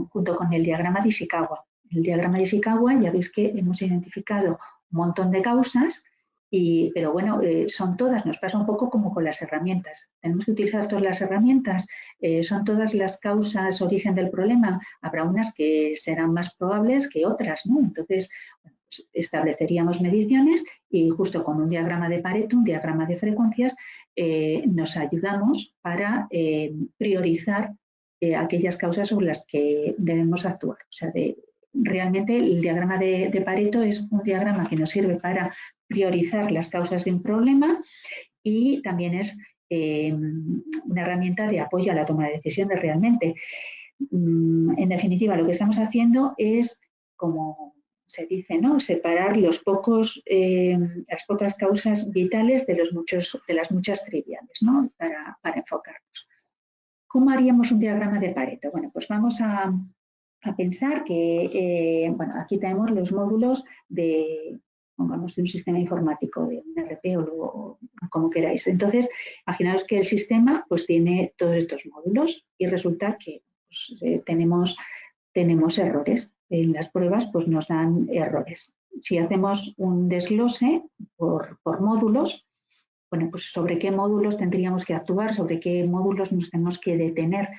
junto con el diagrama de Ishikawa. El diagrama de Ishikawa ya veis que hemos identificado un montón de causas, pero bueno, son todas, nos pasa un poco como con las herramientas. Tenemos que utilizar todas las herramientas, son todas las causas origen del problema. Habrá unas que serán más probables que otras, ¿no? Entonces, pues estableceríamos mediciones y justo con un diagrama de Pareto, un diagrama de frecuencias, nos ayudamos para priorizar aquellas causas sobre las que debemos actuar. O sea, realmente el diagrama de Pareto es un diagrama que nos sirve para priorizar las causas de un problema y también es una herramienta de apoyo a la toma de decisiones realmente. En definitiva, lo que estamos haciendo es, como se dice, ¿no?, separar las pocas causas vitales de las muchas triviales, ¿no?, para enfocarnos. ¿Cómo haríamos un diagrama de Pareto? Bueno, pues vamos a pensar que, aquí tenemos los módulos pongamos, de un sistema informático, de un RP o como queráis. Entonces, imaginaos que el sistema pues tiene todos estos módulos y resulta que pues, tenemos errores. En las pruebas pues nos dan errores. Si hacemos un desglose por módulos, bueno, pues sobre qué módulos tendríamos que actuar, sobre qué módulos nos tenemos que detener.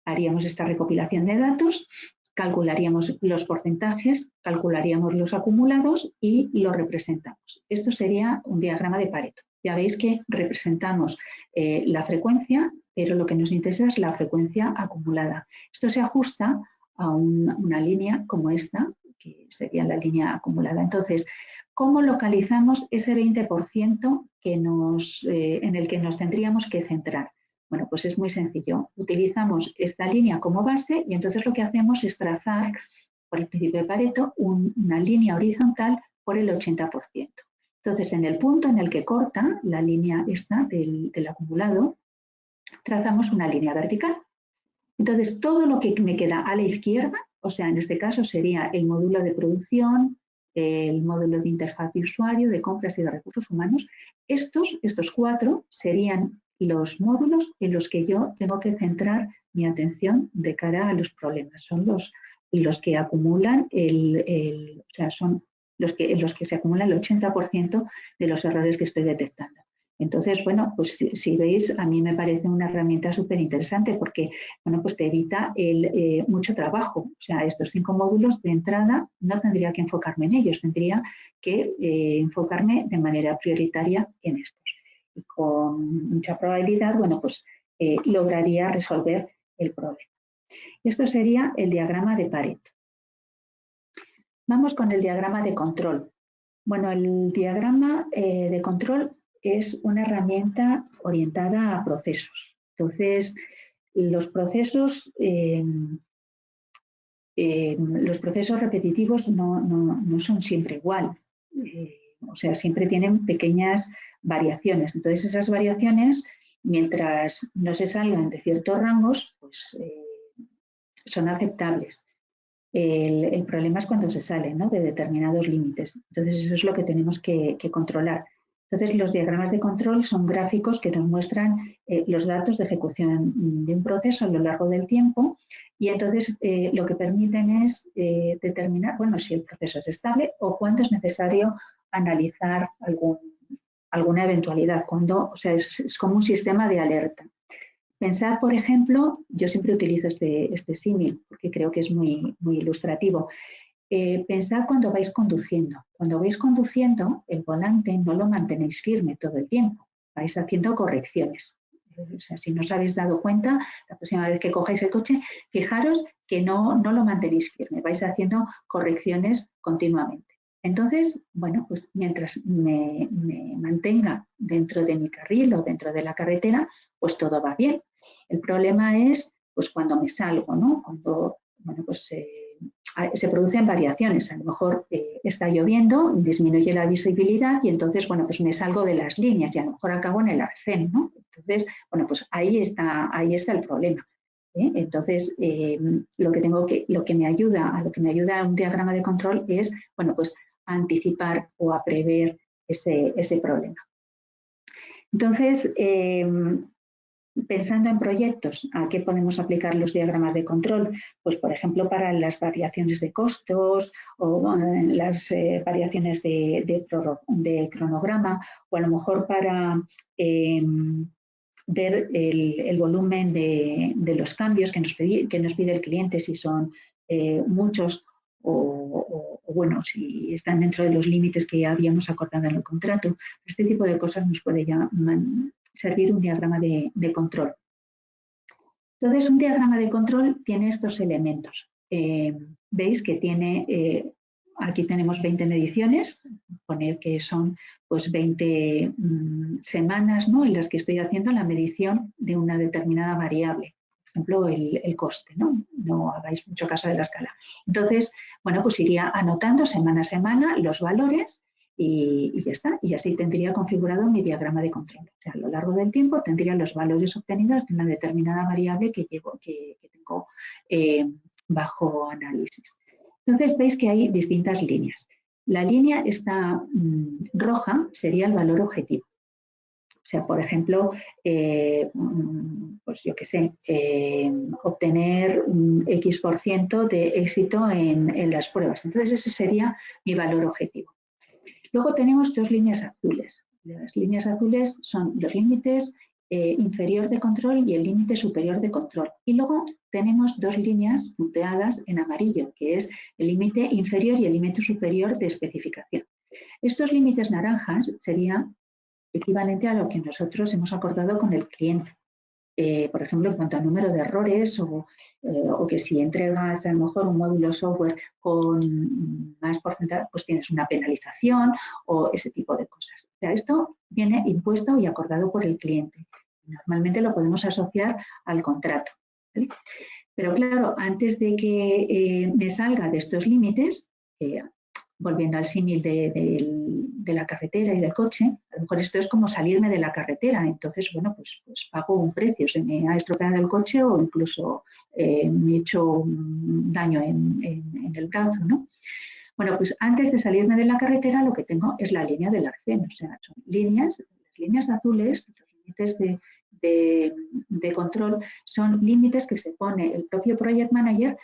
Haríamos esta recopilación de datos, calcularíamos los porcentajes, calcularíamos los acumulados y los representamos. Esto sería un diagrama de Pareto. Ya veis que representamos la frecuencia, pero lo que nos interesa es la frecuencia acumulada. Esto se ajusta a una línea como esta, que sería la línea acumulada. Entonces, ¿cómo localizamos ese 20% en el que nos tendríamos que centrar? Bueno, pues es muy sencillo. Utilizamos esta línea como base y entonces lo que hacemos es trazar, por el principio de Pareto, una línea horizontal por el 80%. Entonces, en el punto en el que corta la línea esta del acumulado, trazamos una línea vertical. Entonces, todo lo que me queda a la izquierda, o sea, en este caso sería el módulo de producción, el módulo de interfaz de usuario, de compras y de recursos humanos, estos 4 serían los módulos en los que yo tengo que centrar mi atención de cara a los problemas. Son los que acumulan son los que se acumulan el 80% de los errores que estoy detectando. Entonces, bueno, pues si veis, a mí me parece una herramienta súper interesante porque, bueno, pues te evita mucho trabajo. O sea, estos 5 módulos de entrada no tendría que enfocarme en ellos, tendría que enfocarme de manera prioritaria en estos. Y con mucha probabilidad, bueno, pues lograría resolver el problema. Esto sería el diagrama de Pareto. Vamos con el diagrama de control. Bueno, el diagrama de control es una herramienta orientada a procesos. Entonces, los procesos repetitivos no son siempre igual. O sea, siempre tienen pequeñas variaciones. Entonces, esas variaciones, mientras no se salgan de ciertos rangos, pues son aceptables. El problema es cuando se sale, ¿no?, de determinados límites. Entonces, eso es lo que tenemos que controlar. Entonces, los diagramas de control son gráficos que nos muestran los datos de ejecución de un proceso a lo largo del tiempo y entonces lo que permiten es determinar, bueno, si el proceso es estable o cuándo es necesario analizar alguna eventualidad, o sea, es como un sistema de alerta. Pensar, por ejemplo, yo siempre utilizo este símil porque creo que es muy, muy ilustrativo. Pensad cuando vais conduciendo. Cuando vais conduciendo, el volante no lo mantenéis firme todo el tiempo. Vais haciendo correcciones. O sea, si no os habéis dado cuenta, la próxima vez que cojáis el coche, fijaros que no lo mantenéis firme. Vais haciendo correcciones continuamente. Entonces, bueno, pues mientras me mantenga dentro de mi carril o dentro de la carretera, pues todo va bien. El problema es pues cuando me salgo, ¿no? Cuando bueno, pues se producen variaciones. A lo mejor está lloviendo, disminuye la visibilidad y entonces, bueno, pues me salgo de las líneas y a lo mejor acabo en el arcén, ¿no? Entonces, bueno, pues ahí está el problema. Entonces, lo que me ayuda a un diagrama de control es, bueno, pues a anticipar o a prever ese problema. Entonces, pensando en proyectos, ¿a qué podemos aplicar los diagramas de control? Pues, por ejemplo, para las variaciones de costos o las variaciones de cronograma, o a lo mejor para ver el volumen de los cambios que nos pide el cliente, si son muchos o, bueno, si están dentro de los límites que habíamos acordado en el contrato. Este tipo de cosas nos puede ya servir un diagrama de control. Entonces, un diagrama de control tiene estos elementos. Veis que tiene, aquí tenemos 20 mediciones, poner que son pues 20 semanas, ¿no?, en las que estoy haciendo la medición de una determinada variable. Por ejemplo, el coste, ¿no? No hagáis mucho caso de la escala. Entonces, bueno, pues iría anotando semana a semana los valores y ya está. Y así tendría configurado mi diagrama de control. O sea, a lo largo del tiempo tendría los valores obtenidos de una determinada variable que tengo bajo análisis. Entonces veis que hay distintas líneas. La línea esta roja sería el valor objetivo. O sea, por ejemplo, pues yo qué sé, obtener un X% de éxito en las pruebas. Entonces ese sería mi valor objetivo. Luego tenemos dos líneas azules. Las líneas azules son los límites inferior de control y el límite superior de control. Y luego tenemos dos líneas punteadas en amarillo, que es el límite inferior y el límite superior de especificación. Estos límites naranjas serían equivalente a lo que nosotros hemos acordado con el cliente. Por ejemplo, en cuanto al número de errores o que si entregas a lo mejor un módulo software con más porcentaje, pues tienes una penalización o ese tipo de cosas. O sea, esto viene impuesto y acordado por el cliente. Normalmente lo podemos asociar al contrato, ¿vale? Pero claro, antes de que me salga de estos límites, volviendo al símil de la carretera y del coche, a lo mejor esto es como salirme de la carretera. Entonces, bueno, pues pago un precio, se me ha estropeado el coche o incluso me he hecho un daño en el brazo, ¿no? Bueno, pues antes de salirme de la carretera lo que tengo es la línea del arcén, o sea, son las líneas azules, los límites de control, son límites que se pone el propio Project Manager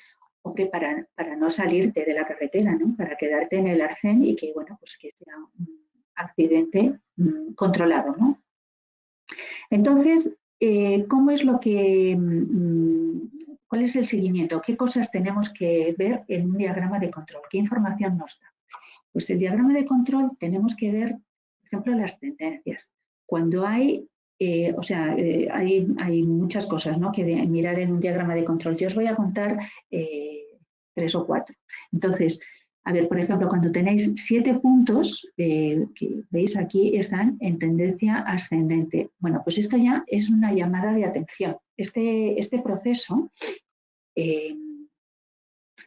para no salirte de la carretera, ¿no?, para quedarte en el arcén y que, bueno, pues que sea un accidente controlado, ¿no? Entonces, ¿cómo es cuál es el seguimiento? ¿Qué cosas tenemos que ver en un diagrama de control? ¿Qué información nos da? Pues el diagrama de control tenemos que ver, por ejemplo, las tendencias. Cuando hay muchas cosas, ¿no?, que mirar en un diagrama de control. Yo os voy a contar 3 o 4. Entonces, a ver, por ejemplo, cuando tenéis 7 puntos, que veis aquí, están en tendencia ascendente. Bueno, pues esto ya es una llamada de atención. Este proceso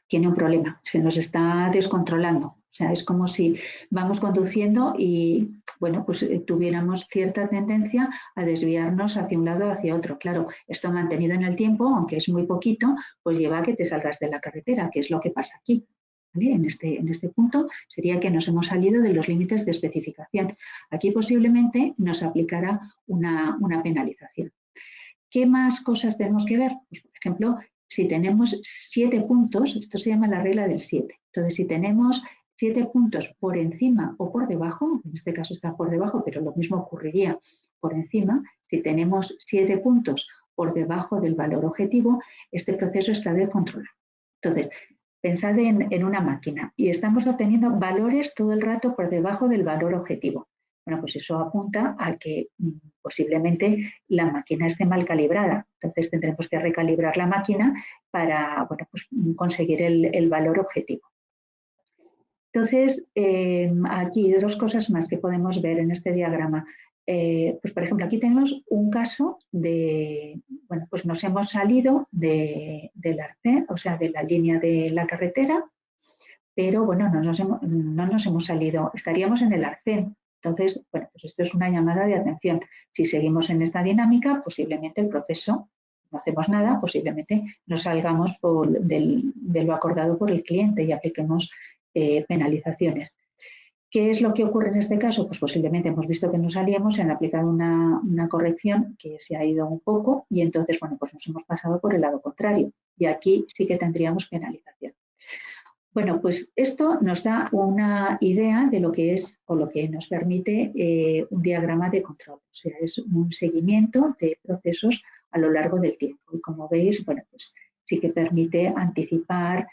tiene un problema, se nos está descontrolando. O sea, es como si vamos conduciendo y, bueno, pues tuviéramos cierta tendencia a desviarnos hacia un lado o hacia otro. Claro, esto mantenido en el tiempo, aunque es muy poquito, pues lleva a que te salgas de la carretera, que es lo que pasa aquí. ¿Vale? En este punto sería que nos hemos salido de los límites de especificación. Aquí posiblemente nos aplicará una penalización. ¿Qué más cosas tenemos que ver? Pues, por ejemplo, si tenemos 7 puntos, esto se llama la regla del 7. Entonces, si tenemos 7 puntos por encima o por debajo, en este caso está por debajo, pero lo mismo ocurriría por encima, si tenemos 7 puntos por debajo del valor objetivo, este proceso está descontrolado. Entonces, pensad en una máquina y estamos obteniendo valores todo el rato por debajo del valor objetivo. Bueno, pues eso apunta a que posiblemente la máquina esté mal calibrada. Entonces tendremos que recalibrar la máquina para, bueno, pues conseguir el valor objetivo. Entonces, aquí dos cosas más que podemos ver en este diagrama. pues por ejemplo, aquí tenemos un caso de, bueno, pues nos hemos salido del arcén, o sea, de la línea de la carretera, pero bueno, no nos hemos salido, estaríamos en el arcén. Entonces, bueno, pues esto es una llamada de atención. Si seguimos en esta dinámica, posiblemente el proceso, no hacemos nada, posiblemente nos salgamos de lo acordado por el cliente y apliquemos penalizaciones. ¿Qué es lo que ocurre en este caso? Pues posiblemente hemos visto que nos salíamos, se han aplicado una corrección que se ha ido un poco y entonces, bueno, pues nos hemos pasado por el lado contrario y aquí sí que tendríamos penalización. Bueno, pues esto nos da una idea de lo que es o lo que nos permite un diagrama de control. O sea, es un seguimiento de procesos a lo largo del tiempo. Y como veis, bueno, pues sí que permite anticipar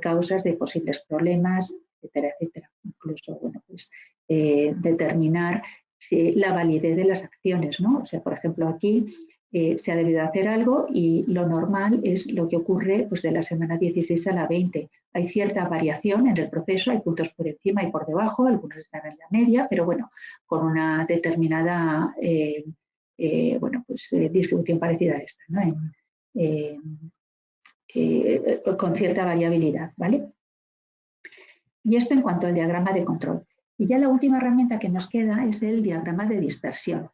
causas de posibles problemas, etcétera, etcétera. Incluso, bueno, pues determinar la validez de las acciones, ¿no? O sea, por ejemplo, aquí se ha debido hacer algo y lo normal es lo que ocurre pues, de la semana 16 a la 20. Hay cierta variación en el proceso, hay puntos por encima y por debajo, algunos están en la media, pero bueno, con una determinada bueno, pues, distribución parecida a esta, ¿no? Con cierta variabilidad, ¿vale? Y esto en cuanto al diagrama de control. Y ya la última herramienta que nos queda es el diagrama de dispersión.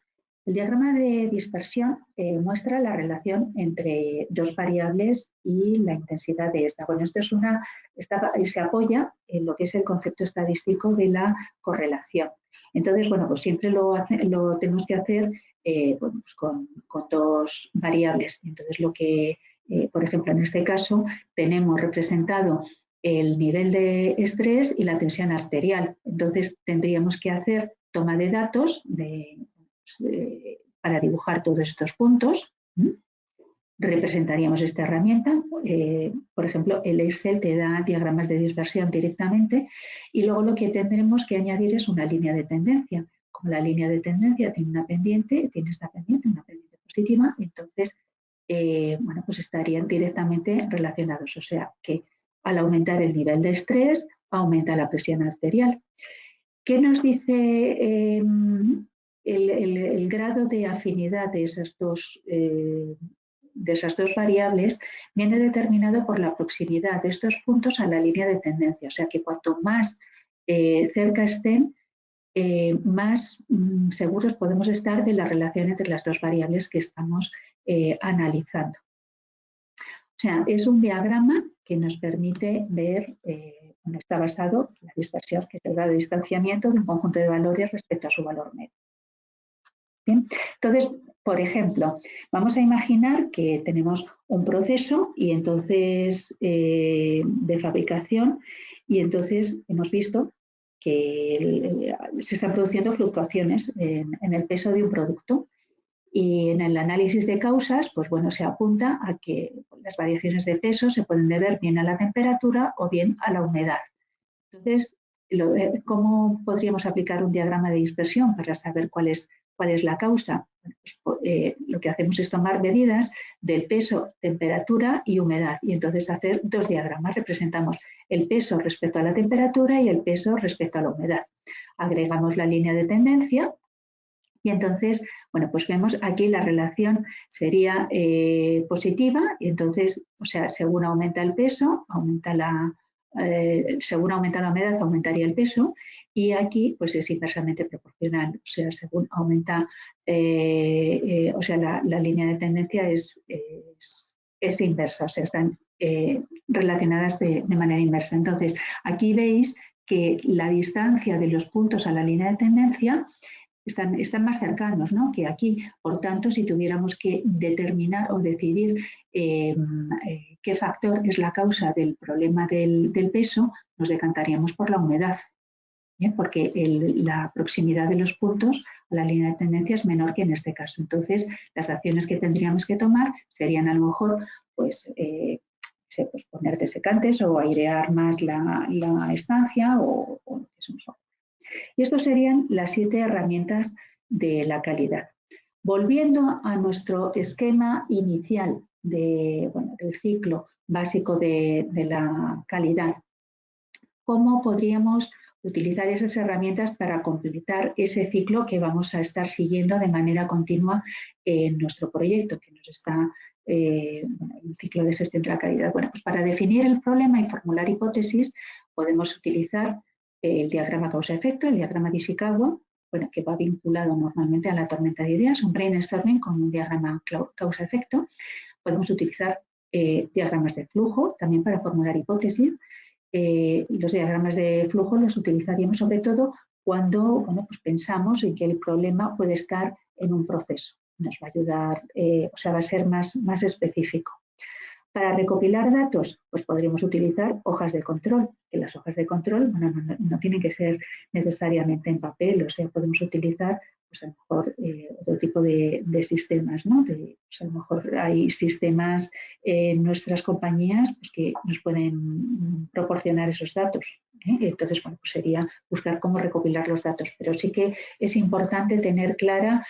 El diagrama de dispersión muestra la relación entre dos variables y la intensidad de esta. Bueno, esto es se apoya en lo que es el concepto estadístico de la correlación. Entonces, bueno, pues siempre lo tenemos que hacer bueno, pues con dos variables. Entonces, lo que, por ejemplo, en este caso, tenemos representado el nivel de estrés y la tensión arterial. Entonces, tendríamos que hacer toma de datos para dibujar todos estos puntos. Representaríamos esta herramienta. Por ejemplo, el Excel te da diagramas de dispersión directamente y luego lo que tendremos que añadir es una línea de tendencia. Como la línea de tendencia tiene una pendiente, una pendiente positiva, entonces, bueno, pues estarían directamente relacionados. O sea que al aumentar el nivel de estrés, aumenta la presión arterial. ¿Qué nos dice el grado de afinidad de esas dos variables? Viene determinado por la proximidad de estos puntos a la línea de tendencia. O sea que cuanto más cerca estén, más seguros podemos estar de la relación entre las dos variables que estamos analizando. O sea, es un diagrama que nos permite ver, bueno, está basado en la dispersión, que es el grado de distanciamiento de un conjunto de valores respecto a su valor medio. Bien, entonces, por ejemplo, vamos a imaginar que tenemos un proceso y entonces de fabricación y entonces hemos visto que se están produciendo fluctuaciones en el peso de un producto. Y en el análisis de causas, pues bueno, se apunta a que las variaciones de peso se pueden deber bien a la temperatura o bien a la humedad. Entonces, ¿cómo podríamos aplicar un diagrama de dispersión para saber cuál es la causa? Lo que hacemos es tomar medidas del peso, temperatura y humedad y entonces hacer dos diagramas. Representamos el peso respecto a la temperatura y el peso respecto a la humedad. Agregamos la línea de tendencia. Y entonces, bueno, pues vemos aquí la relación sería positiva y entonces, o sea, según aumenta el peso, según aumenta la humedad, aumentaría el peso y aquí pues es inversamente proporcional, o sea, según aumenta, o sea, la línea de tendencia es inversa, o sea, están relacionadas de manera inversa. Entonces, aquí veis que la distancia de los puntos a la línea de tendencia están más cercanos, ¿no? Que aquí. Por tanto, si tuviéramos que determinar o decidir qué factor es la causa del problema del peso, nos decantaríamos por la humedad, ¿bien? Porque la proximidad de los puntos a la línea de tendencia es menor que en este caso. Entonces, las acciones que tendríamos que tomar serían a lo mejor, pues poner desecantes o airear más la estancia o eso mismo. Y estas serían las 7 herramientas de la calidad. Volviendo a nuestro esquema inicial del ciclo básico de la calidad, ¿cómo podríamos utilizar esas herramientas para completar ese ciclo que vamos a estar siguiendo de manera continua en nuestro proyecto, que nos está el ciclo de gestión de la calidad. Bueno, pues para definir el problema y formular hipótesis podemos utilizar el diagrama causa-efecto, el diagrama de Ishikawa, bueno, que va vinculado normalmente a la tormenta de ideas, un brainstorming con un diagrama causa-efecto. Podemos utilizar diagramas de flujo también para formular hipótesis. Los diagramas de flujo los utilizaríamos sobre todo cuando pues pensamos en que el problema puede estar en un proceso. Nos va a ayudar, va a ser más específico. Para recopilar datos, pues podríamos utilizar hojas de control, que las hojas de control no tienen que ser necesariamente en papel, o sea, podemos utilizar pues a lo mejor otro tipo de sistemas, ¿no? Pues a lo mejor hay sistemas en nuestras compañías pues, que nos pueden proporcionar esos datos. Entonces, bueno, pues sería buscar cómo recopilar los datos, pero sí que es importante tener clara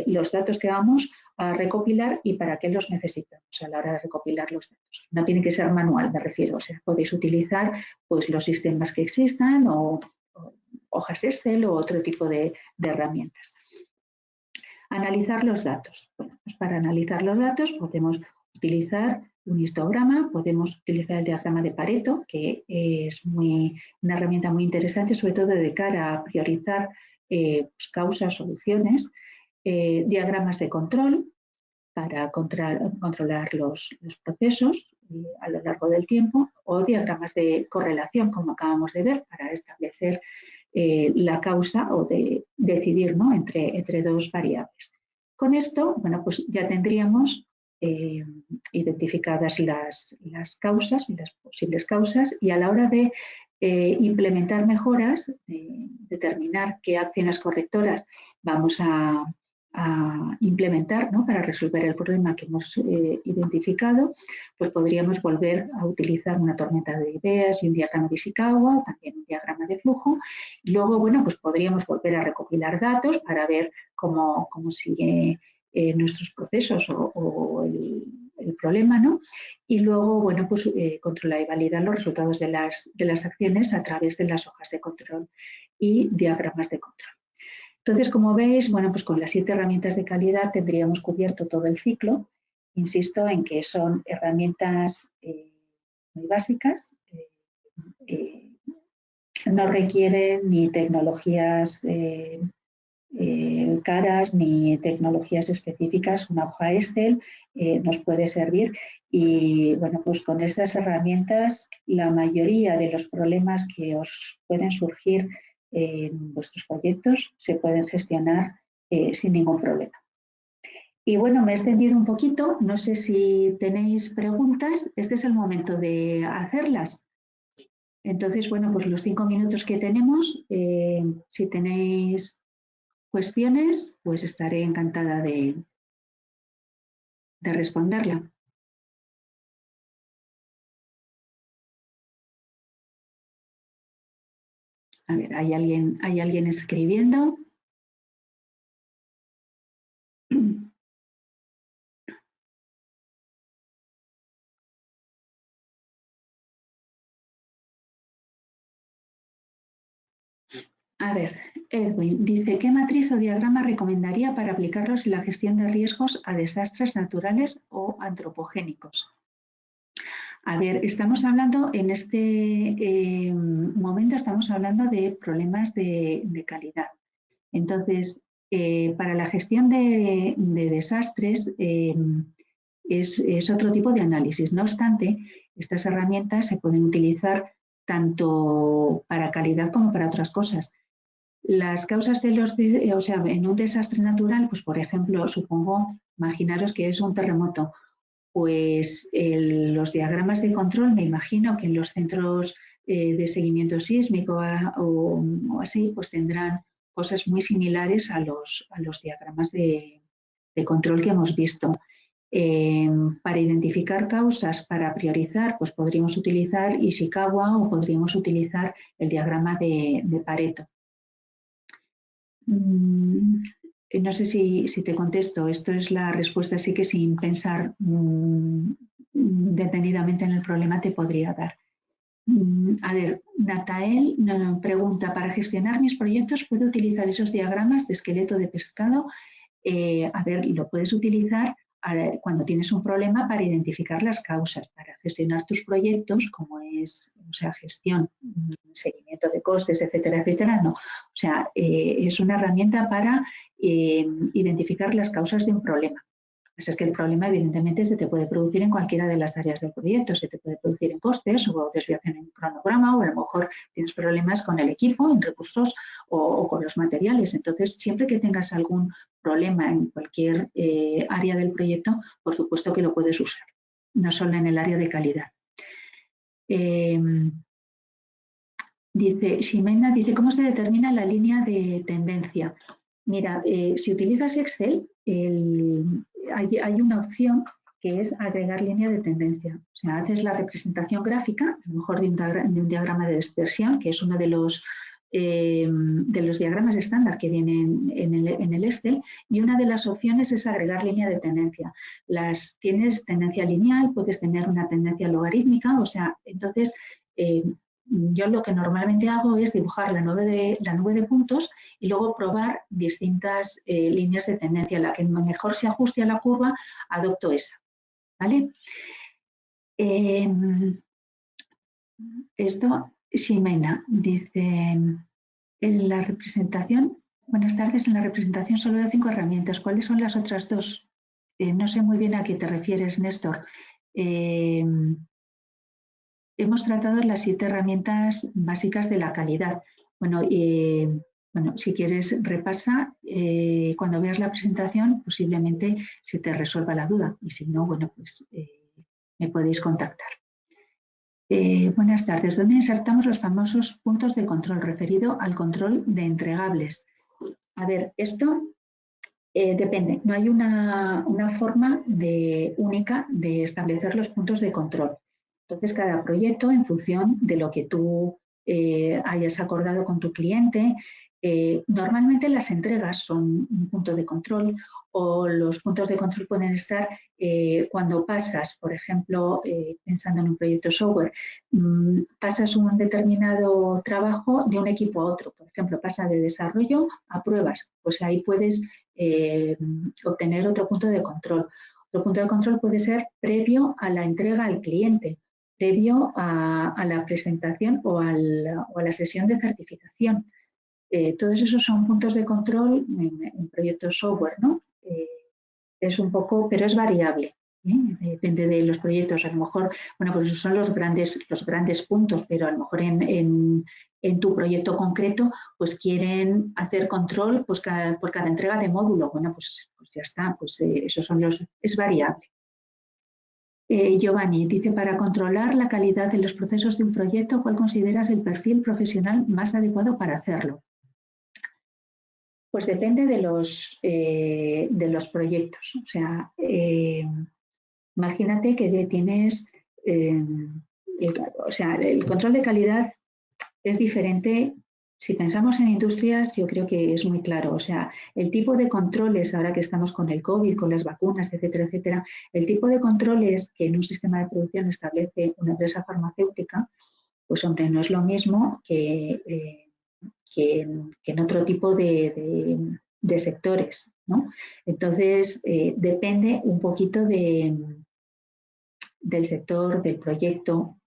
los datos que vamos a recopilar y para qué los necesitamos a la hora de recopilar los datos. No tiene que ser manual, me refiero, o sea, podéis utilizar pues, los sistemas que existan o hojas Excel o otro tipo de herramientas. Analizar los datos. Bueno, pues para analizar los datos podemos utilizar un histograma, podemos utilizar el diagrama de Pareto, que es una herramienta muy interesante, sobre todo de cara a priorizar pues, causas, soluciones, diagramas de control para controlar los procesos a lo largo del tiempo o diagramas de correlación, como acabamos de ver, para establecer la causa o de decidir, ¿no? entre dos variables. Con esto, bueno, pues ya tendríamos identificadas las causas y las posibles causas y a la hora de implementar mejoras, determinar qué acciones correctoras vamos a implementar, ¿no? Para resolver el problema que hemos identificado, pues podríamos volver a utilizar una tormenta de ideas y un diagrama de Ishikawa, también un diagrama de flujo. Y luego, bueno, pues podríamos volver a recopilar datos para ver cómo sigue nuestros procesos o el problema, ¿no? Y luego, bueno, pues controlar y validar los resultados de las acciones a través de las hojas de control y diagramas de control. Entonces, como veis, bueno, pues con las 7 herramientas de calidad tendríamos cubierto todo el ciclo. Insisto en que son herramientas muy básicas, no requieren ni tecnologías caras ni tecnologías específicas. Una hoja Excel nos puede servir y, bueno, pues con estas herramientas la mayoría de los problemas que os pueden surgir en vuestros proyectos se pueden gestionar sin ningún problema. Y bueno, me he extendido un poquito, no sé si tenéis preguntas, este es el momento de hacerlas. Entonces, bueno, pues los 5 minutos que tenemos, si tenéis cuestiones, pues estaré encantada de responderla. A ver, ¿hay alguien escribiendo? A ver, Edwin dice, ¿qué matriz o diagrama recomendaría para aplicarlos en la gestión de riesgos a desastres naturales o antropogénicos? A ver, estamos hablando en este momento, estamos hablando de problemas de calidad. Entonces, para la gestión de desastres es otro tipo de análisis. No obstante, estas herramientas se pueden utilizar tanto para calidad como para otras cosas. Las causas de en un desastre natural, pues por ejemplo, imaginaros que es un terremoto, pues los diagramas de control, me imagino que en los centros de seguimiento sísmico o así, pues tendrán cosas muy similares a los diagramas de control que hemos visto. Para identificar causas, para priorizar, pues podríamos utilizar Ishikawa o podríamos utilizar el diagrama de Pareto. No sé si te contesto, esto es la respuesta, así que sin pensar detenidamente en el problema te podría dar. A ver, Natael pregunta, para gestionar mis proyectos, ¿puedo utilizar esos diagramas de esqueleto de pescado? A ver, lo puedes utilizar cuando tienes un problema para identificar las causas, para gestionar tus proyectos, como es, o sea, gestión, seguimiento de costes, etcétera, etcétera, no. O sea, es una herramienta para identificar las causas de un problema. Es que el problema, evidentemente, se te puede producir en cualquiera de las áreas del proyecto. Se te puede producir en costes o desviación en cronograma, o a lo mejor tienes problemas con el equipo, en recursos o con los materiales. Entonces, siempre que tengas algún problema en cualquier área del proyecto, por supuesto que lo puedes usar, no solo en el área de calidad. Dice Ximena, dice, ¿cómo se determina la línea de tendencia? Mira, si utilizas Excel, hay una opción que es agregar línea de tendencia. O sea, haces la representación gráfica, a lo mejor de un diagrama de dispersión, que es uno de los diagramas estándar que vienen en el Excel, y una de las opciones es agregar línea de tendencia. Tienes tendencia lineal, puedes tener una tendencia logarítmica, o sea, entonces yo lo que normalmente hago es dibujar la nube de puntos y luego probar distintas líneas de tendencia. La que mejor se ajuste a la curva, adopto esa. ¿Vale? Esto, Ximena, dice, en la representación, buenas tardes, en la representación solo hay 5 herramientas. ¿Cuáles son las otras 2? No sé muy bien a qué te refieres, Néstor. Hemos tratado las 7 herramientas básicas de la calidad. Bueno, si quieres repasa, cuando veas la presentación posiblemente se te resuelva la duda y si no, bueno, pues me podéis contactar. Buenas tardes. ¿Dónde insertamos los famosos puntos de control referido al control de entregables? A ver, esto depende. No hay una forma única de establecer los puntos de control. Entonces, cada proyecto, en función de lo que tú hayas acordado con tu cliente, normalmente las entregas son un punto de control o los puntos de control pueden estar cuando pasas, por ejemplo, pensando en un proyecto software, pasas un determinado trabajo de un equipo a otro. Por ejemplo, pasa de desarrollo a pruebas. Pues ahí puedes obtener otro punto de control. Otro punto de control puede ser previo a la entrega al cliente, previo a la presentación o a la sesión de certificación. Todos esos son puntos de control en proyectos software, ¿no? Es un poco, pero es variable. Depende de los proyectos. A lo mejor, bueno, pues esos son los grandes puntos, pero a lo mejor en tu proyecto concreto, pues quieren hacer control pues por cada entrega de módulo. Bueno, pues ya está, pues esos son es variable. Giovanni dice, para controlar la calidad de los procesos de un proyecto, ¿cuál consideras el perfil profesional más adecuado para hacerlo? Pues depende de los proyectos. O sea, imagínate que tienes, el control de calidad es diferente. Si pensamos en industrias, yo creo que es muy claro. O sea, el tipo de controles, ahora que estamos con el COVID, con las vacunas, etcétera, etcétera, el tipo de controles que en un sistema de producción establece una empresa farmacéutica, pues hombre, no es lo mismo que en otro tipo de sectores, ¿no? Entonces, depende un poquito del sector, del proyecto.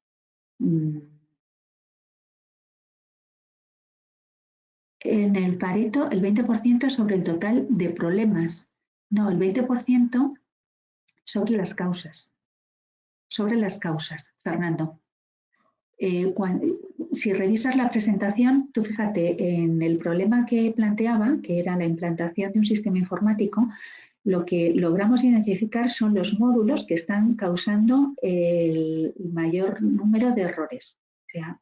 En el Pareto, el 20% sobre el total de problemas. No, el 20% sobre las causas. Sobre las causas, Fernando. Si revisas la presentación, tú fíjate en el problema que planteaba, que era la implantación de un sistema informático, lo que logramos identificar son los módulos que están causando el mayor número de errores. O sea,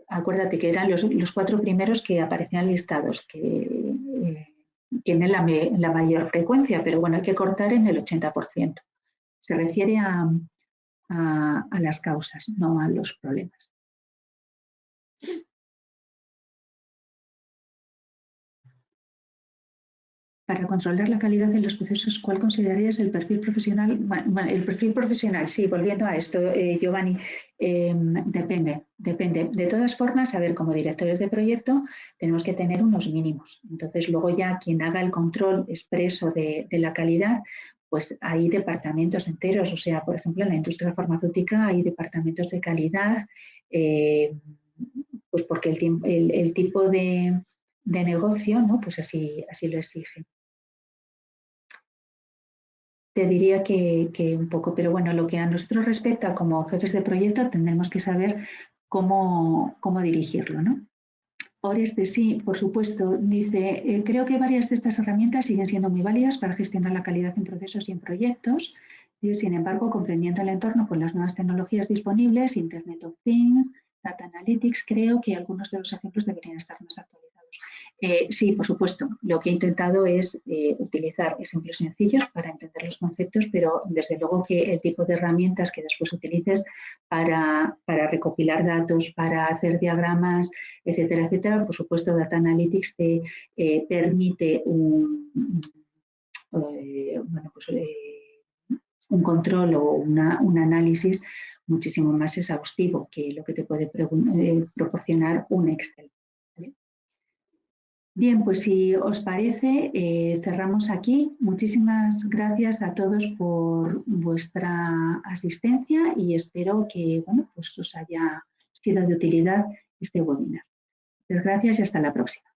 acuérdate que eran los 4 primeros que aparecían listados, que tienen la mayor frecuencia, pero bueno, hay que cortar en el 80%. Se refiere a las causas, no a los problemas. Para controlar la calidad en los procesos, ¿cuál considerarías el perfil profesional? Bueno, el perfil profesional, sí, volviendo a esto, Giovanni, depende. De todas formas, a ver, como directores de proyecto tenemos que tener unos mínimos. Entonces, luego ya quien haga el control expreso de la calidad, pues hay departamentos enteros. O sea, por ejemplo, en la industria farmacéutica hay departamentos de calidad, pues porque el tipo de negocio, ¿no? Pues así lo exige. Te diría que un poco, pero bueno, lo que a nosotros respecta como jefes de proyecto, tendremos que saber cómo dirigirlo, ¿no? Oreste, sí, por supuesto. Dice, creo que varias de estas herramientas siguen siendo muy válidas para gestionar la calidad en procesos y en proyectos. Y, sin embargo, comprendiendo el entorno con las nuevas tecnologías disponibles, Internet of Things, Data Analytics, creo que algunos de los ejemplos deberían estar más actualizados. Sí, por supuesto. Lo que he intentado es utilizar ejemplos sencillos para entender los conceptos, pero desde luego que el tipo de herramientas que después utilices para recopilar datos, para hacer diagramas, etcétera, etcétera, por supuesto, Data Analytics te permite bueno, pues, un control o un análisis muchísimo más exhaustivo que lo que te puede proporcionar un Excel. ¿Vale? Bien, pues si os parece, cerramos aquí. Muchísimas gracias a todos por vuestra asistencia y espero que bueno, pues os haya sido de utilidad este webinar. Muchas gracias y hasta la próxima.